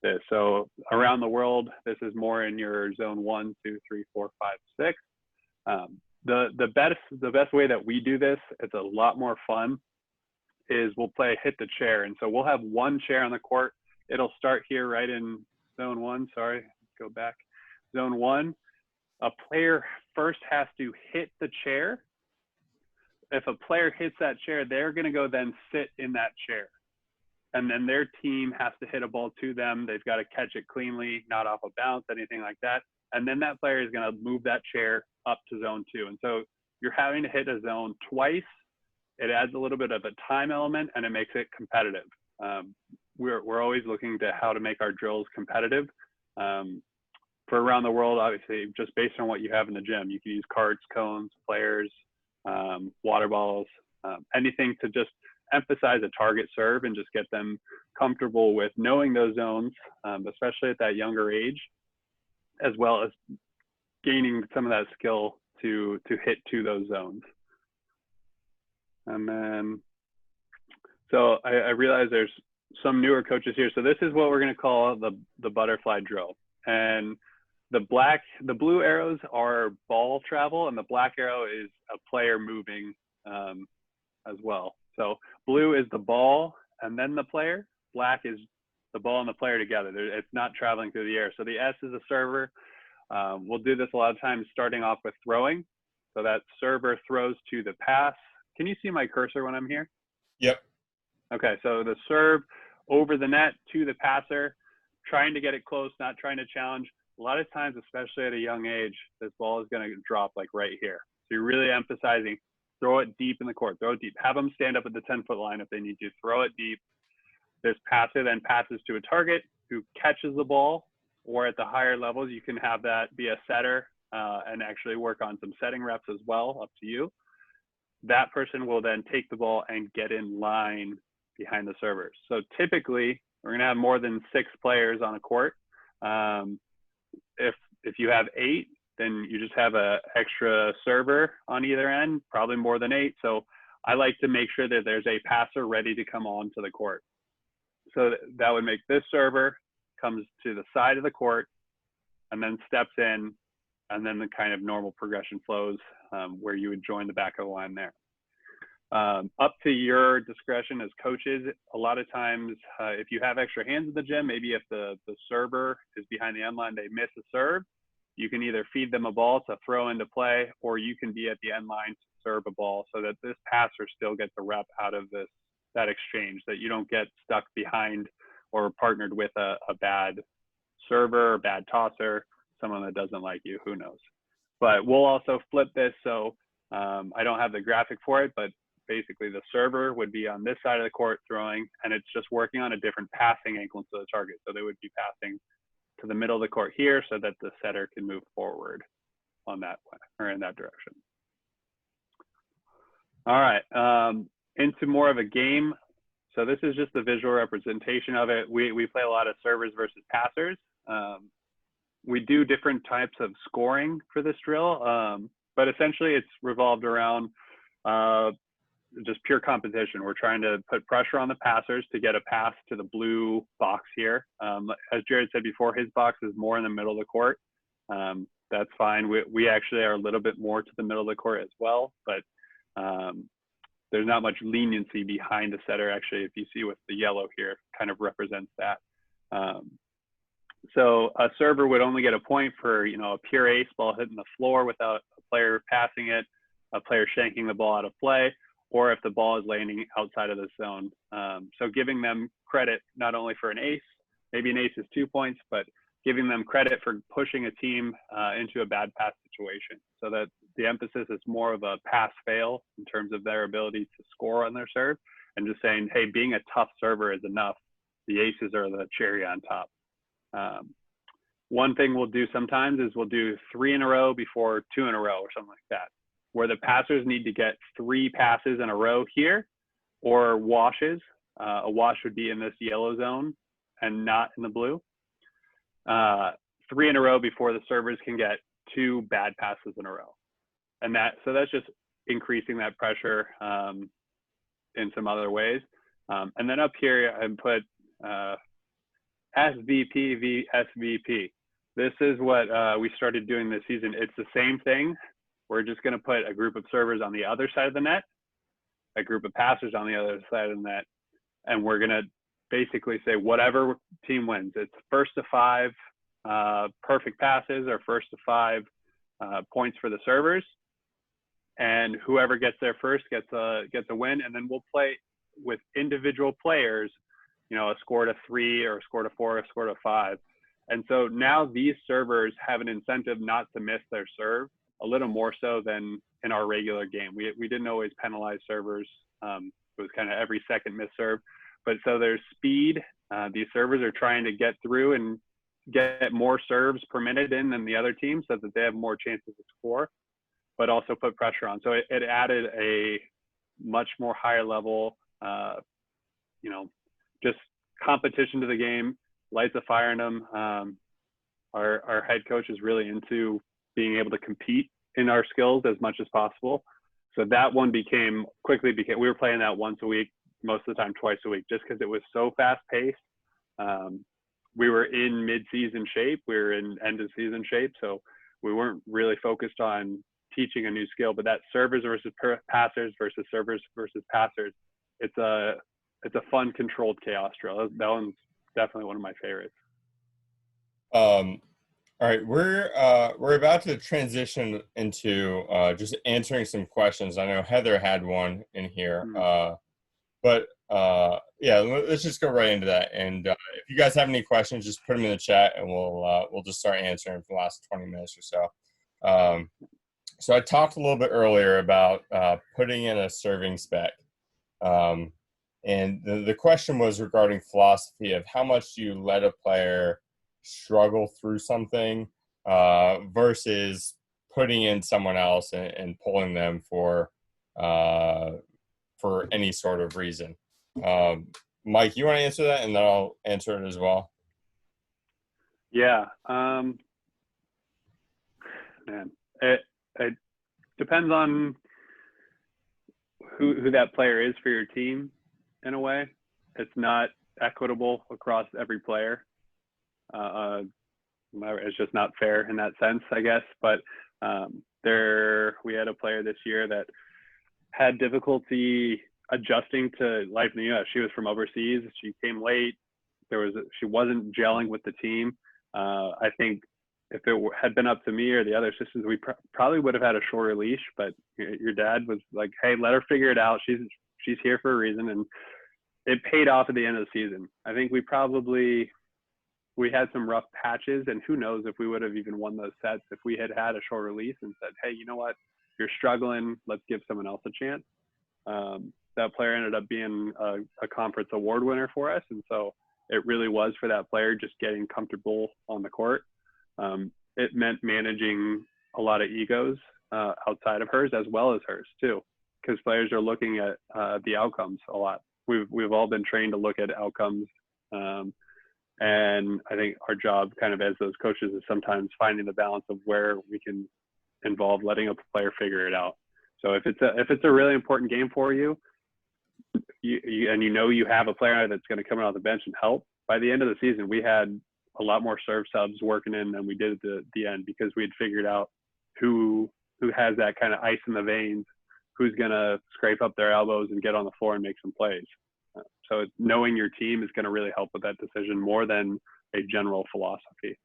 this. So around the world, this is more in your zone 1, 2, 3, 4, 5, 6. The best way that we do this, it's a lot more fun, is we'll play hit the chair. And so we'll have one chair on the court. It'll start here right in zone 1. Sorry, go back. Zone 1, a player first has to hit the chair. If a player hits that chair, they're going to go then sit in that chair. And then their team has to hit a ball to them. They've got to catch it cleanly, not off a bounce, anything like that. And then that player is going to move that chair up to zone 2. And so you're having to hit a zone twice. It adds a little bit of a time element, and it makes it competitive. We're always looking to how to make our drills competitive. For around the world, obviously, just based on what you have in the gym, you can use carts, cones, players, water bottles, anything to just emphasize a target serve and just get them comfortable with knowing those zones, especially at that younger age, as well as gaining some of that skill to hit to those zones. And then, so I realize there's some newer coaches here. So this is what we're going to call the butterfly drill. And the blue arrows are ball travel, and the black arrow is a player moving as well. So blue is the ball and then the player. Black is the ball and the player together. It's not traveling through the air. So the S is a server. We'll do this a lot of times starting off with throwing. So that server throws to the pass. Can you see my cursor when I'm here? Yep. Okay, so the serve over the net to the passer, trying to get it close, not trying to challenge. A lot of times, especially at a young age, this ball is going to drop like right here. So you're really emphasizing, throw it deep in the court, throw it deep. Have them stand up at the 10-foot line if they need to. Throw it deep. This passer then passes to a target who catches the ball, or at the higher levels, you can have that be a setter and actually work on some setting reps as well, up to you. That person will then take the ball and get in line behind the servers. So typically, we're going to have more than 6 players on a court. If you have 8, then you just have an extra server on either end, probably more than 8. So I like to make sure that there's a passer ready to come onto the court. So that would make this server comes to the side of the court and then steps in, and then the kind of normal progression flows where you would join the back of the line there. Up to your discretion as coaches. A lot of times, if you have extra hands in the gym, maybe if the server is behind the end line, they miss a serve, you can either feed them a ball to throw into play, or you can be at the end line to serve a ball so that this passer still gets a rep out of that exchange, that you don't get stuck behind or partnered with a bad server or bad tosser, someone that doesn't like you, who knows. But we'll also flip this. So I don't have the graphic for it, but basically the server would be on this side of the court throwing, and it's just working on a different passing ankle to the target. So they would be passing to the middle of the court here so that the setter can move forward on that way, or in that direction. All right, into more of a game. So this is just the visual representation of it. We play a lot of servers versus passers. We do different types of scoring for this drill, but essentially it's revolved around just pure competition. We're trying to put pressure on the passers to get a pass to the blue box here. As Jared said before, his box is more in the middle of the court. That's fine. We actually are a little bit more to the middle of the court as well, but there's not much leniency behind the setter. Actually, if you see with the yellow here, kind of represents that. So a server would only get a point for, a pure ace ball hitting the floor without a player passing it, a player shanking the ball out of play, or if the ball is landing outside of the zone. So giving them credit not only for an ace, maybe an ace is 2 points, but giving them credit for pushing a team into a bad pass situation, so that the emphasis is more of a pass fail in terms of their ability to score on their serve, and just saying, hey, being a tough server is enough. The aces are the cherry on top. One thing we'll do sometimes is we'll do 3 in a row before 2 in a row or something like that, where the passers need to get 3 passes in a row here, or washes. A wash would be in this yellow zone and not in the blue. 3 in a row before the servers can get 2 bad passes in a row. And so that's just increasing that pressure in some other ways. And then up here, I put SVP v SVP. This is what we started doing this season. It's the same thing. We're just going to put a group of servers on the other side of the net, a group of passers on the other side of the net, and we're going to basically say whatever team wins. It's first to 5 perfect passes, or first to 5 points for the servers, and whoever gets there first gets a win. And then we'll play with individual players, a score to 3 or a score to 4 or a score to 5. And so now these servers have an incentive not to miss their serve, a little more so than in our regular game. We didn't always penalize servers. It was kind of every second missed serve. But so there's speed. These servers are trying to get through and get more serves per minute in than the other team, so that they have more chances to score, but also put pressure on. So it added a much more higher level, just competition to the game, lights a fire in them. Our head coach is really into being able to compete in our skills as much as possible. So that one quickly became, we were playing that once a week, most of the time twice a week, just because it was so fast paced. We were in mid-season shape. We were in end-of-season shape. So we weren't really focused on teaching a new skill, but that servers versus passers versus servers versus passers, it's a fun, controlled chaos drill. That one's definitely one of my favorites. All right, we're about to transition into just answering some questions. I know Heather had one in here, but yeah, let's just go right into that. And if you guys have any questions, just put them in the chat, and we'll just start answering for the last 20 minutes or so. So I talked a little bit earlier about putting in a serving spec, and the question was regarding philosophy of how much do you let a player struggle through something versus putting in someone else and pulling them for any sort of reason. Mike, you want to answer that, and then I'll answer it as well? Yeah. It depends on who that player is for your team, in a way. It's not equitable across every player. It's just not fair in that sense, I guess. But we had a player this year that had difficulty adjusting to life in the U.S. She was from overseas. She came late. She wasn't gelling with the team. I think if it had been up to me or the other sisters, we probably would have had a shorter leash. But your dad was like, "Hey, let her figure it out. She's here for a reason," and it paid off at the end of the season. I think we had some rough patches, and who knows if we would have even won those sets if we had a short release and said, "Hey, you know what? You're struggling. Let's give someone else a chance." That player ended up being a conference award winner for us, and so it really was for that player just getting comfortable on the court. It meant managing a lot of egos outside of hers as well as hers too, because players are looking at the outcomes a lot. We've all been trained to look at outcomes, and I think our job kind of as those coaches is sometimes finding the balance of where we can involve letting a player figure it out. So if it's a really important game for you, and you have a player that's going to come out of the bench and help, by the end of the season, we had a lot more serve subs working in than we did at the end, because we had figured out who has that kind of ice in the veins, who's going to scrape up their elbows and get on the floor and make some plays. So knowing your team is going to really help with that decision more than a general philosophy.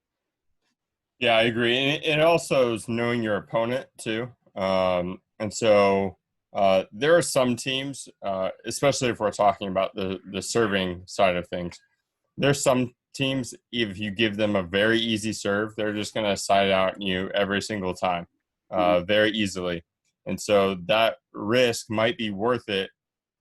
Yeah, I agree. And it also is knowing your opponent too. And so there are some teams, especially if we're talking about the serving side of things, there's some teams, if you give them a very easy serve, they're just going to side out you every single time very easily. And so that risk might be worth it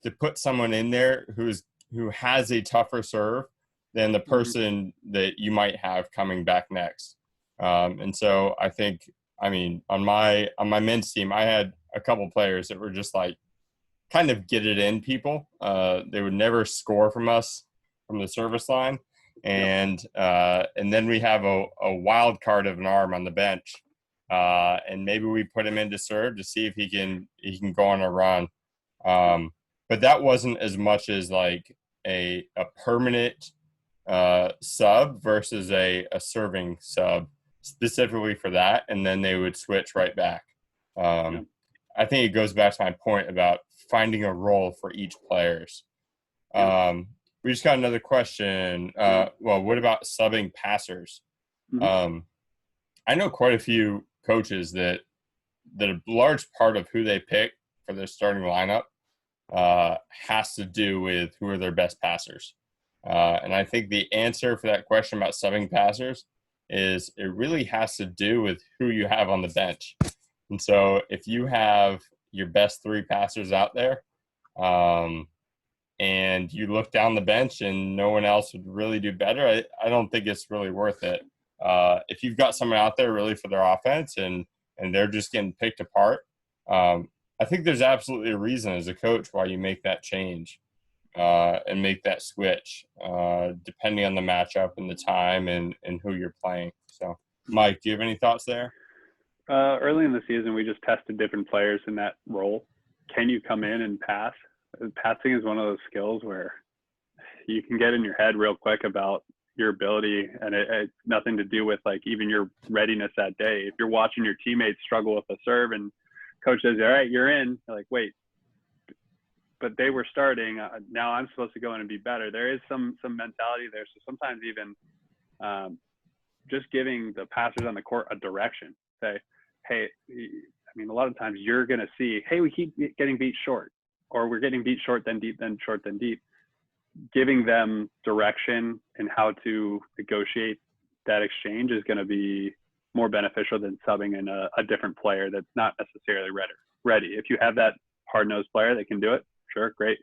to put someone in there who has a tougher serve than the person that you might have coming back next. And so I think, on my men's team, I had a couple players that were just like kind of get it in people. They would never score from us from the service line. And then we have a wild card of an arm on the bench. And maybe we put him in to serve to see if he can go on a run. But that wasn't as much as like a permanent sub versus a serving sub specifically for that. And then they would switch right back. I think it goes back to my point about finding a role for each players. We just got another question. What about subbing passers? I know quite a few coaches that a large part of who they pick for their starting lineup has to do with who are their best passers. And I think the answer for that question about subbing passers is it really has to do with who you have on the bench. And so if you have your best three passers out there, and you look down the bench and no one else would really do better, I don't think it's really worth it. If you've got someone out there really for their offense and they're just getting picked apart, I think there's absolutely a reason as a coach why you make that change and make that switch, depending on the matchup and the time and who you're playing. So, Mike, do you have any thoughts there? Early in the season, we just tested different players in that role. Can you come in and pass? Passing is one of those skills where you can get in your head real quick about your ability, and it's nothing to do with like even your readiness that day. If you're watching your teammates struggle with a serve and coach says, "All right, you're in," you're like, "Wait, but they were starting. Now I'm supposed to go in and be better." There is some mentality there. So sometimes even just giving the passers on the court a direction. Say, "Hey," a lot of times you're going to see, "Hey, we keep getting beat short," or "We're getting beat short, then deep, then short, then deep." Giving them direction and how to negotiate that exchange is going to be more beneficial than subbing in a different player that's not necessarily ready. If you have that hard-nosed player that can do it, sure, great.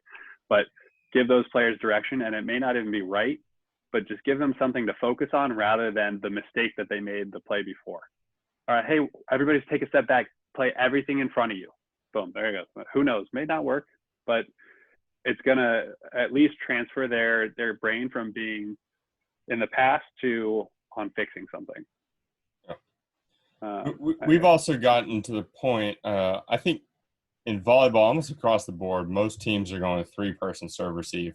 But give those players direction, and it may not even be right, but just give them something to focus on rather than the mistake that they made the play before. All right, hey, everybody take a step back, play everything in front of you. Boom, there you go. Who knows? May not work, but it's going to at least transfer their brain from being in the past to on fixing something. We've also gotten to the point, I think in volleyball, almost across the board, most teams are going with three-person serve receive.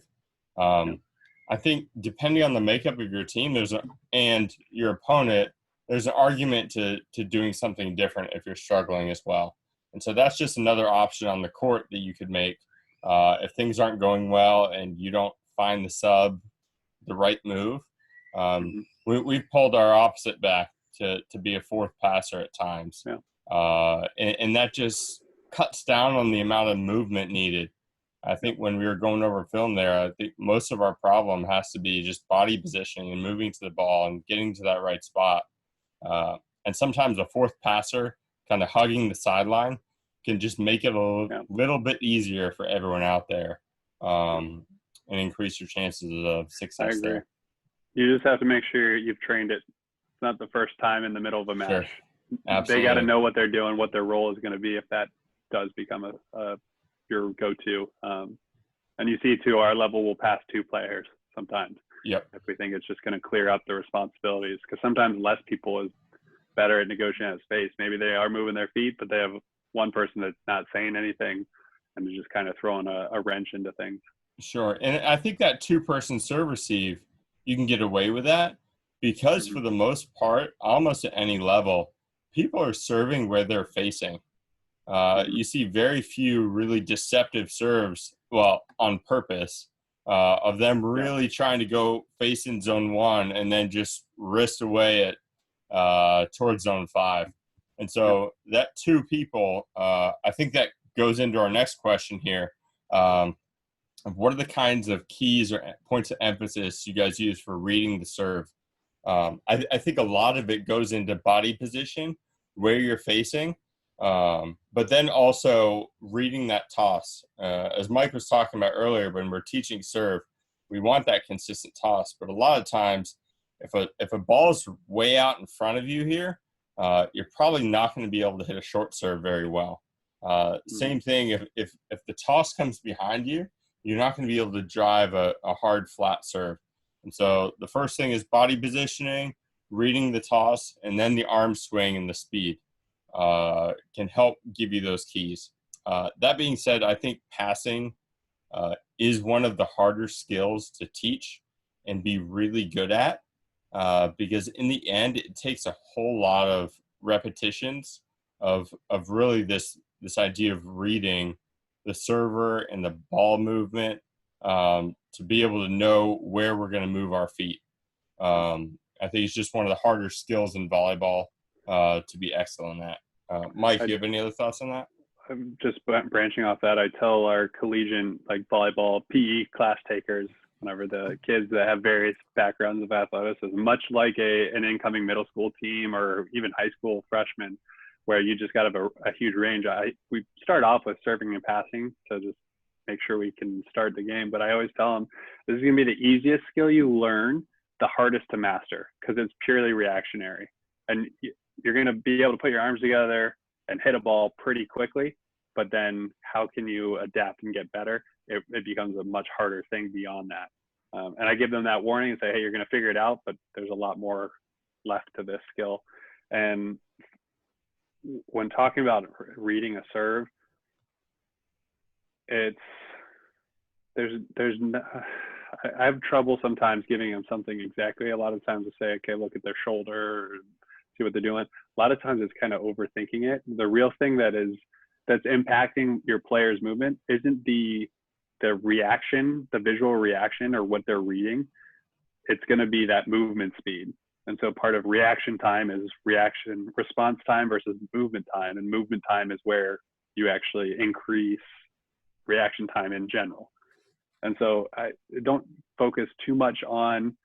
I think depending on the makeup of your team and your opponent, there's an argument to doing something different if you're struggling as well. And so that's just another option on the court that you could make if things aren't going well and you don't find the right move. We've pulled our opposite back to be a fourth passer at times. Yeah. And that just cuts down on the amount of movement needed. I think when we were going over film there, I think most of our problem has to be just body positioning and moving to the ball and getting to that right spot. And sometimes a fourth passer kind of hugging the sideline can just make it a little bit easier for everyone out there and increase your chances of success. I agree. There. You just have to make sure you've trained it. It's not the first time in the middle of a match. Sure. Absolutely. They got to know what they're doing, what their role is going to be if that does become your go-to. And you see, too, our level will pass 2 players sometimes. Yep. If we think it's just going to clear up the responsibilities, because sometimes less people is better at negotiating out space. Maybe they are moving their feet, but they have one person that's not saying anything and just kind of throwing a wrench into things. Sure. And I think that 2-person serve receive, you can get away with that because for the most part, almost at any level, people are serving where they're facing. You see very few really deceptive serves, well, on purpose, of them really trying to go face in zone 1 and then just wrist away at towards zone 5. And so that 2 people, I think that goes into our next question here. What are the kinds of keys or points of emphasis you guys use for reading the serve? I think a lot of it goes into body position, where you're facing, but then also reading that toss. As Mike was talking about earlier, when we're teaching serve, we want that consistent toss. But a lot of times, if a ball is way out in front of you here, you're probably not going to be able to hit a short serve very well. Same thing if the toss comes behind you, you're not going to be able to drive a hard flat serve. And so the first thing is body positioning, reading the toss, and then the arm swing and the speed can help give you those keys. That being said, I think passing is one of the harder skills to teach and be really good at because in the end, it takes a whole lot of repetitions of really this idea of reading the server and the ball movement to be able to know where we're going to move our feet. I think it's just one of the harder skills in volleyball to be excellent at. Mike, do you have any other thoughts on that? I'm just branching off that. I tell our collegiate volleyball PE class takers, whenever the kids that have various backgrounds of athleticism, much like an incoming middle school team or even high school freshmen, where you just got to have a huge range. We start off with serving and passing to just make sure we can start the game. But I always tell them, this is going to be the easiest skill you learn, the hardest to master, because it's purely reactionary. And you're going to be able to put your arms together and hit a ball pretty quickly. But then how can you adapt and get better? It becomes a much harder thing beyond that. And I give them that warning and say, hey, you're going to figure it out, but there's a lot more left to this skill. And when talking about reading a serve, I have trouble sometimes giving them something exactly. A lot of times I say, okay, look at their shoulder, or see what they're doing. A lot of times it's kind of overthinking it. The real thing that's impacting your player's movement isn't the reaction, the visual reaction, or what they're reading. It's going to be that movement speed. And so part of reaction time is response time versus movement time. And movement time is where you actually increase reaction time in general. And so I don't focus too much on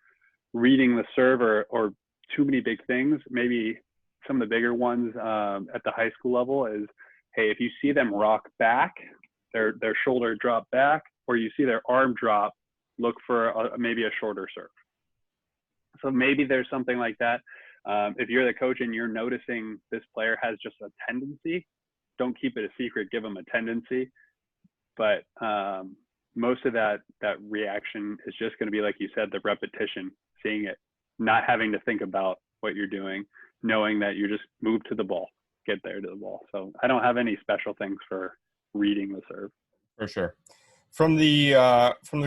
reading the serve or too many big things. Maybe some of the bigger ones at the high school level is, hey, if you see them rock back, their shoulder drop back, or you see their arm drop, look for maybe a shorter serve. So maybe there's something like that. If you're the coach and you're noticing this player has just a tendency, don't keep it a secret, give them a tendency. But most of that reaction is just going to be, like you said, the repetition, seeing it, not having to think about what you're doing, knowing that you just move to the ball, get there to the ball. So I don't have any special things for reading the serve. For sure. From the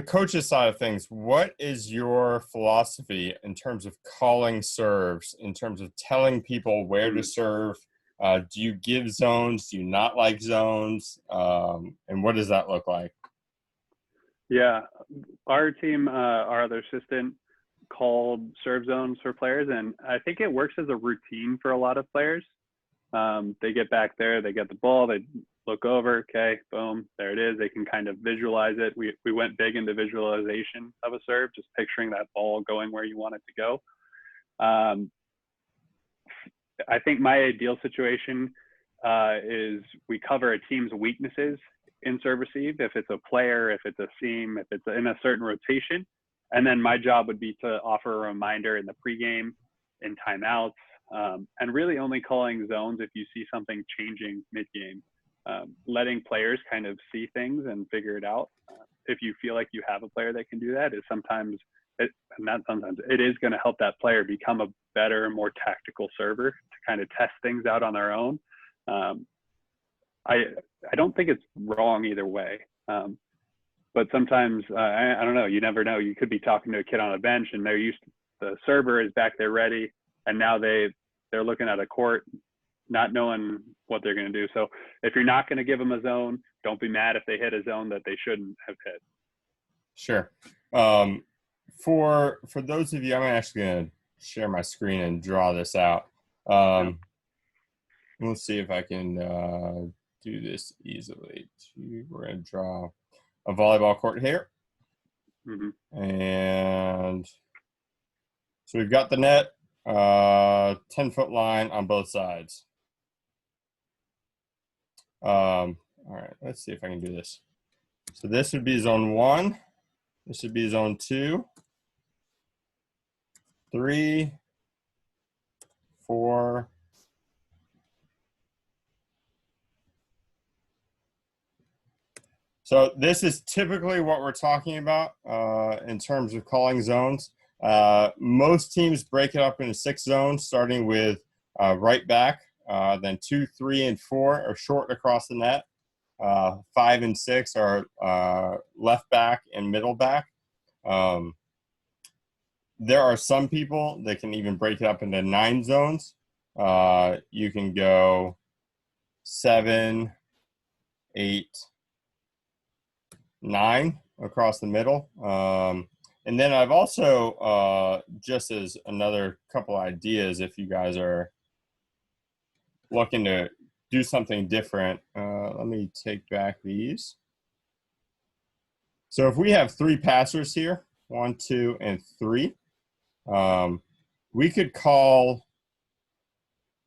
coach's side of things, what is your philosophy in terms of calling serves, in terms of telling people where to serve Do you give zones? Do you not like zones? And what does that look like? Yeah, our team, our other assistant called serve zones for players, and I think it works as a routine for a lot of players. They get back there, they get the ball, they look over, okay, boom, there it is. They can kind of visualize it. We went big into visualization of a serve, just picturing that ball going where you want it to go. I think my ideal situation is we cover a team's weaknesses in serve receive. If it's a player, if it's a seam, if it's in a certain rotation, and then my job would be to offer a reminder in the pregame, in timeouts, and really only calling zones if you see something changing mid-game. Letting players kind of see things and figure it out. If you feel like you have a player that can do that, is sometimes not sometimes, it is going to help that player become a better, more tactical server to kind of test things out on their own. I don't think it's wrong either way. But sometimes, I don't know, you never know. You could be talking to a kid on a bench and the server is back there ready, and now they're looking at a court not knowing what they're going to do. So if you're not going to give them a zone, don't be mad if they hit a zone that they shouldn't have hit. Sure. For those of you, I'm actually going to share my screen and draw this out. We'll see if I can do this easily. We're going to draw a volleyball court here. Mm-hmm. And so we've got the net, 10-foot line on both sides. All right, let's see if I can do this. So this would be zone 1. This would be zone 2, 3, 4, 5. So this is typically what we're talking about in terms of calling zones. Most teams break it up into 6 zones, starting with right back, then 2, 3, and 4 are short across the net. 5 and 6 are left back and middle back. There are some people that can even break it up into 9 zones. You can go 7, 8, 9 across the middle. And then I've also, just as another couple ideas, if you guys are looking to do something different, let me take back these. So if we have 3 passers here, 1, 2, and 3, we could call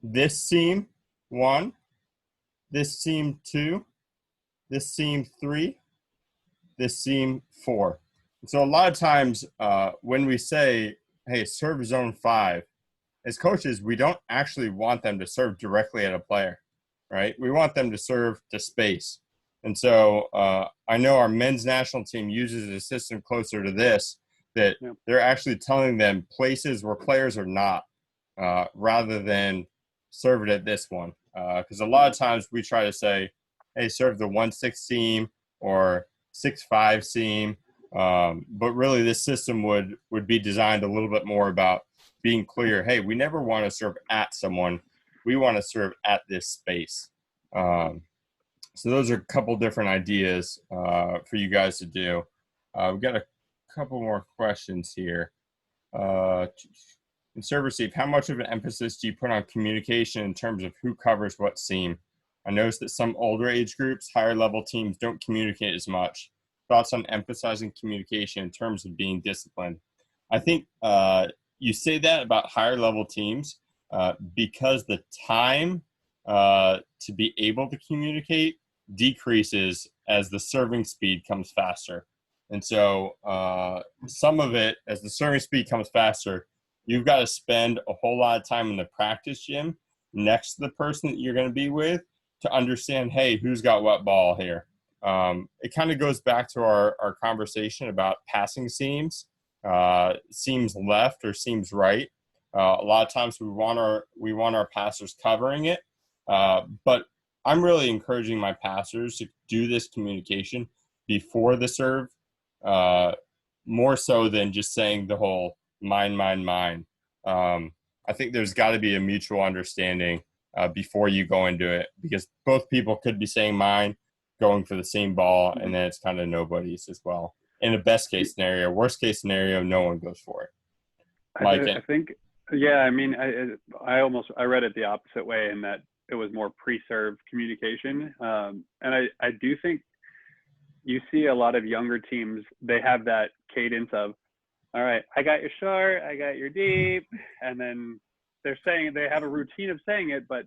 this seam 1, this seam 2, this seam 3, this seam 4. So a lot of times when we say, hey, serve zone 5, as coaches, we don't actually want them to serve directly at a player, right? We want them to serve to space. And so I know our men's national team uses a system closer to this, that they're actually telling them places where players are not, rather than serve it at this one. Because a lot of times we try to say, hey, serve the 1-6 seam or 6-5 seam. But really this system would be designed a little bit more about being clear, hey, we never want to serve at someone. We want to serve at this space. So those are a couple different ideas for you guys to do. We've got a couple more questions here. In serve receive, how much of an emphasis do you put on communication in terms of who covers what seam? I noticed that some older age groups, higher level teams don't communicate as much. Thoughts on emphasizing communication in terms of being disciplined? I think you say that about higher level teams because the time to be able to communicate decreases as the serving speed comes faster. And so some of it, as the serving speed comes faster, you've got to spend a whole lot of time in the practice gym next to the person that you're going to be with to understand, hey, who's got what ball here. It kind of goes back to our conversation about passing seams, seams left or seams right. A lot of times we want our passers covering it, but I'm really encouraging my passers to do this communication before the serve, more so than just saying the whole mine, mine, mine. I think there's got to be a mutual understanding before you go into it, because both people could be saying mine, going for the same ball, and then it's kind of nobody's as well. In a best case scenario, worst case scenario, no one goes for it. Mike, I think, yeah, I mean, I read it the opposite way in that it was more pre-serve communication. And I do think you see a lot of younger teams, they have that cadence of, all right, I got your short, I got your deep, and then they have a routine of saying it, but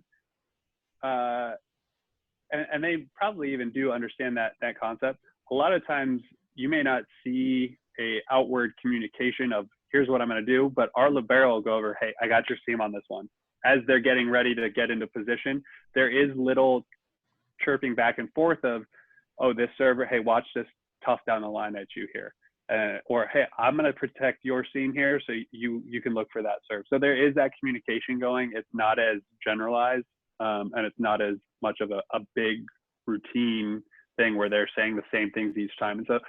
and they probably even do understand that concept. A lot of times you may not see a outward communication of here's what I'm going to do, but our libero will go over, hey, I got your seam on this one. As they're getting ready to get into position, there is little chirping back and forth of, oh, this server, hey, watch this tough down the line at you here. Or, hey, I'm going to protect your seam here, so you can look for that serve. So there is that communication going. It's not as generalized, and it's not as much of a big routine thing where they're saying the same things each time. And so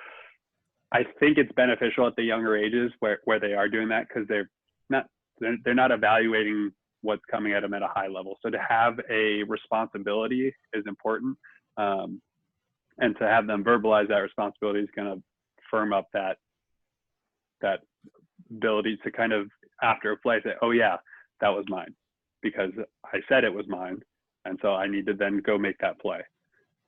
I think it's beneficial at the younger ages where they are doing that, because they're not evaluating what's coming at them at a high level. So to have a responsibility is important, and to have them verbalize that responsibility is going to firm up that ability to kind of, after a play, say, oh yeah, that was mine because I said it was mine, and so I need to then go make that play.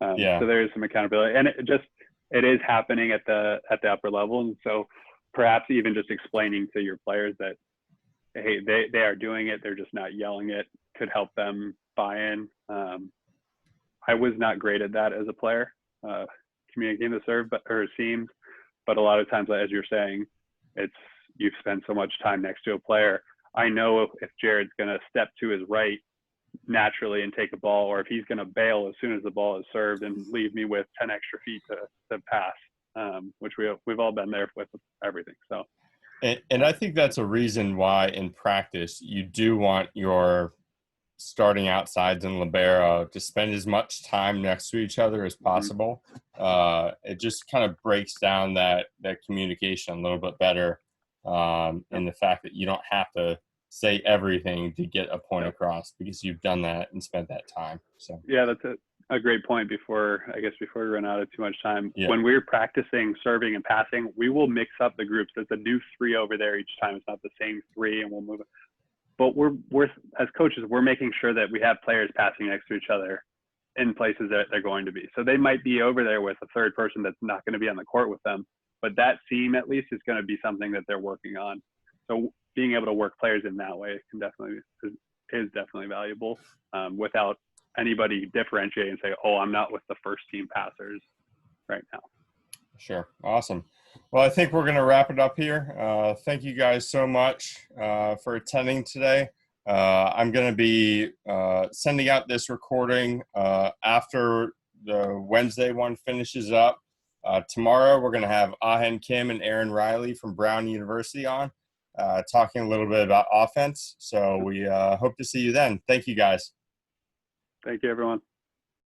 So there is some accountability, and it is happening at the upper level. And so perhaps even just explaining to your players that, hey, they are doing it, they're just not yelling it, could help them buy in. I was not great at that as a player, communicating the serve or seams, but a lot of times, as you're saying, you've spent so much time next to a player. I know if Jared's going to step to his right naturally and take a ball, or if he's going to bail as soon as the ball is served and leave me with 10 extra feet to pass, which we've all been there with everything. So, and I think that's a reason why in practice you do want your starting outsides and libero to spend as much time next to each other as possible. It just kind of breaks down that communication a little bit better, and the fact that you don't have to say everything to get a point across because you've done that and spent that time. So yeah, that's a great point. Before we run out of too much time, yeah. When we're practicing serving and passing, we will mix up the groups. There's a new 3 over there each time. It's not the same 3, and we'll move it. But we're as coaches, we're making sure that we have players passing next to each other in places that they're going to be. So they might be over there with a third person that's not going to be on the court with them, but that seam at least is going to be something that they're working on. So being able to work players in that way is definitely valuable, without anybody differentiating and say, oh, I'm not with the first team passers right now. Sure. Awesome. Well, I think we're going to wrap it up here. Thank you guys so much for attending today. I'm going to be sending out this recording after the Wednesday one finishes up. Tomorrow, we're going to have Ahen Kim and Aaron Riley from Brown University on, talking a little bit about offense. So we hope to see you then. Thank you, guys. Thank you, everyone.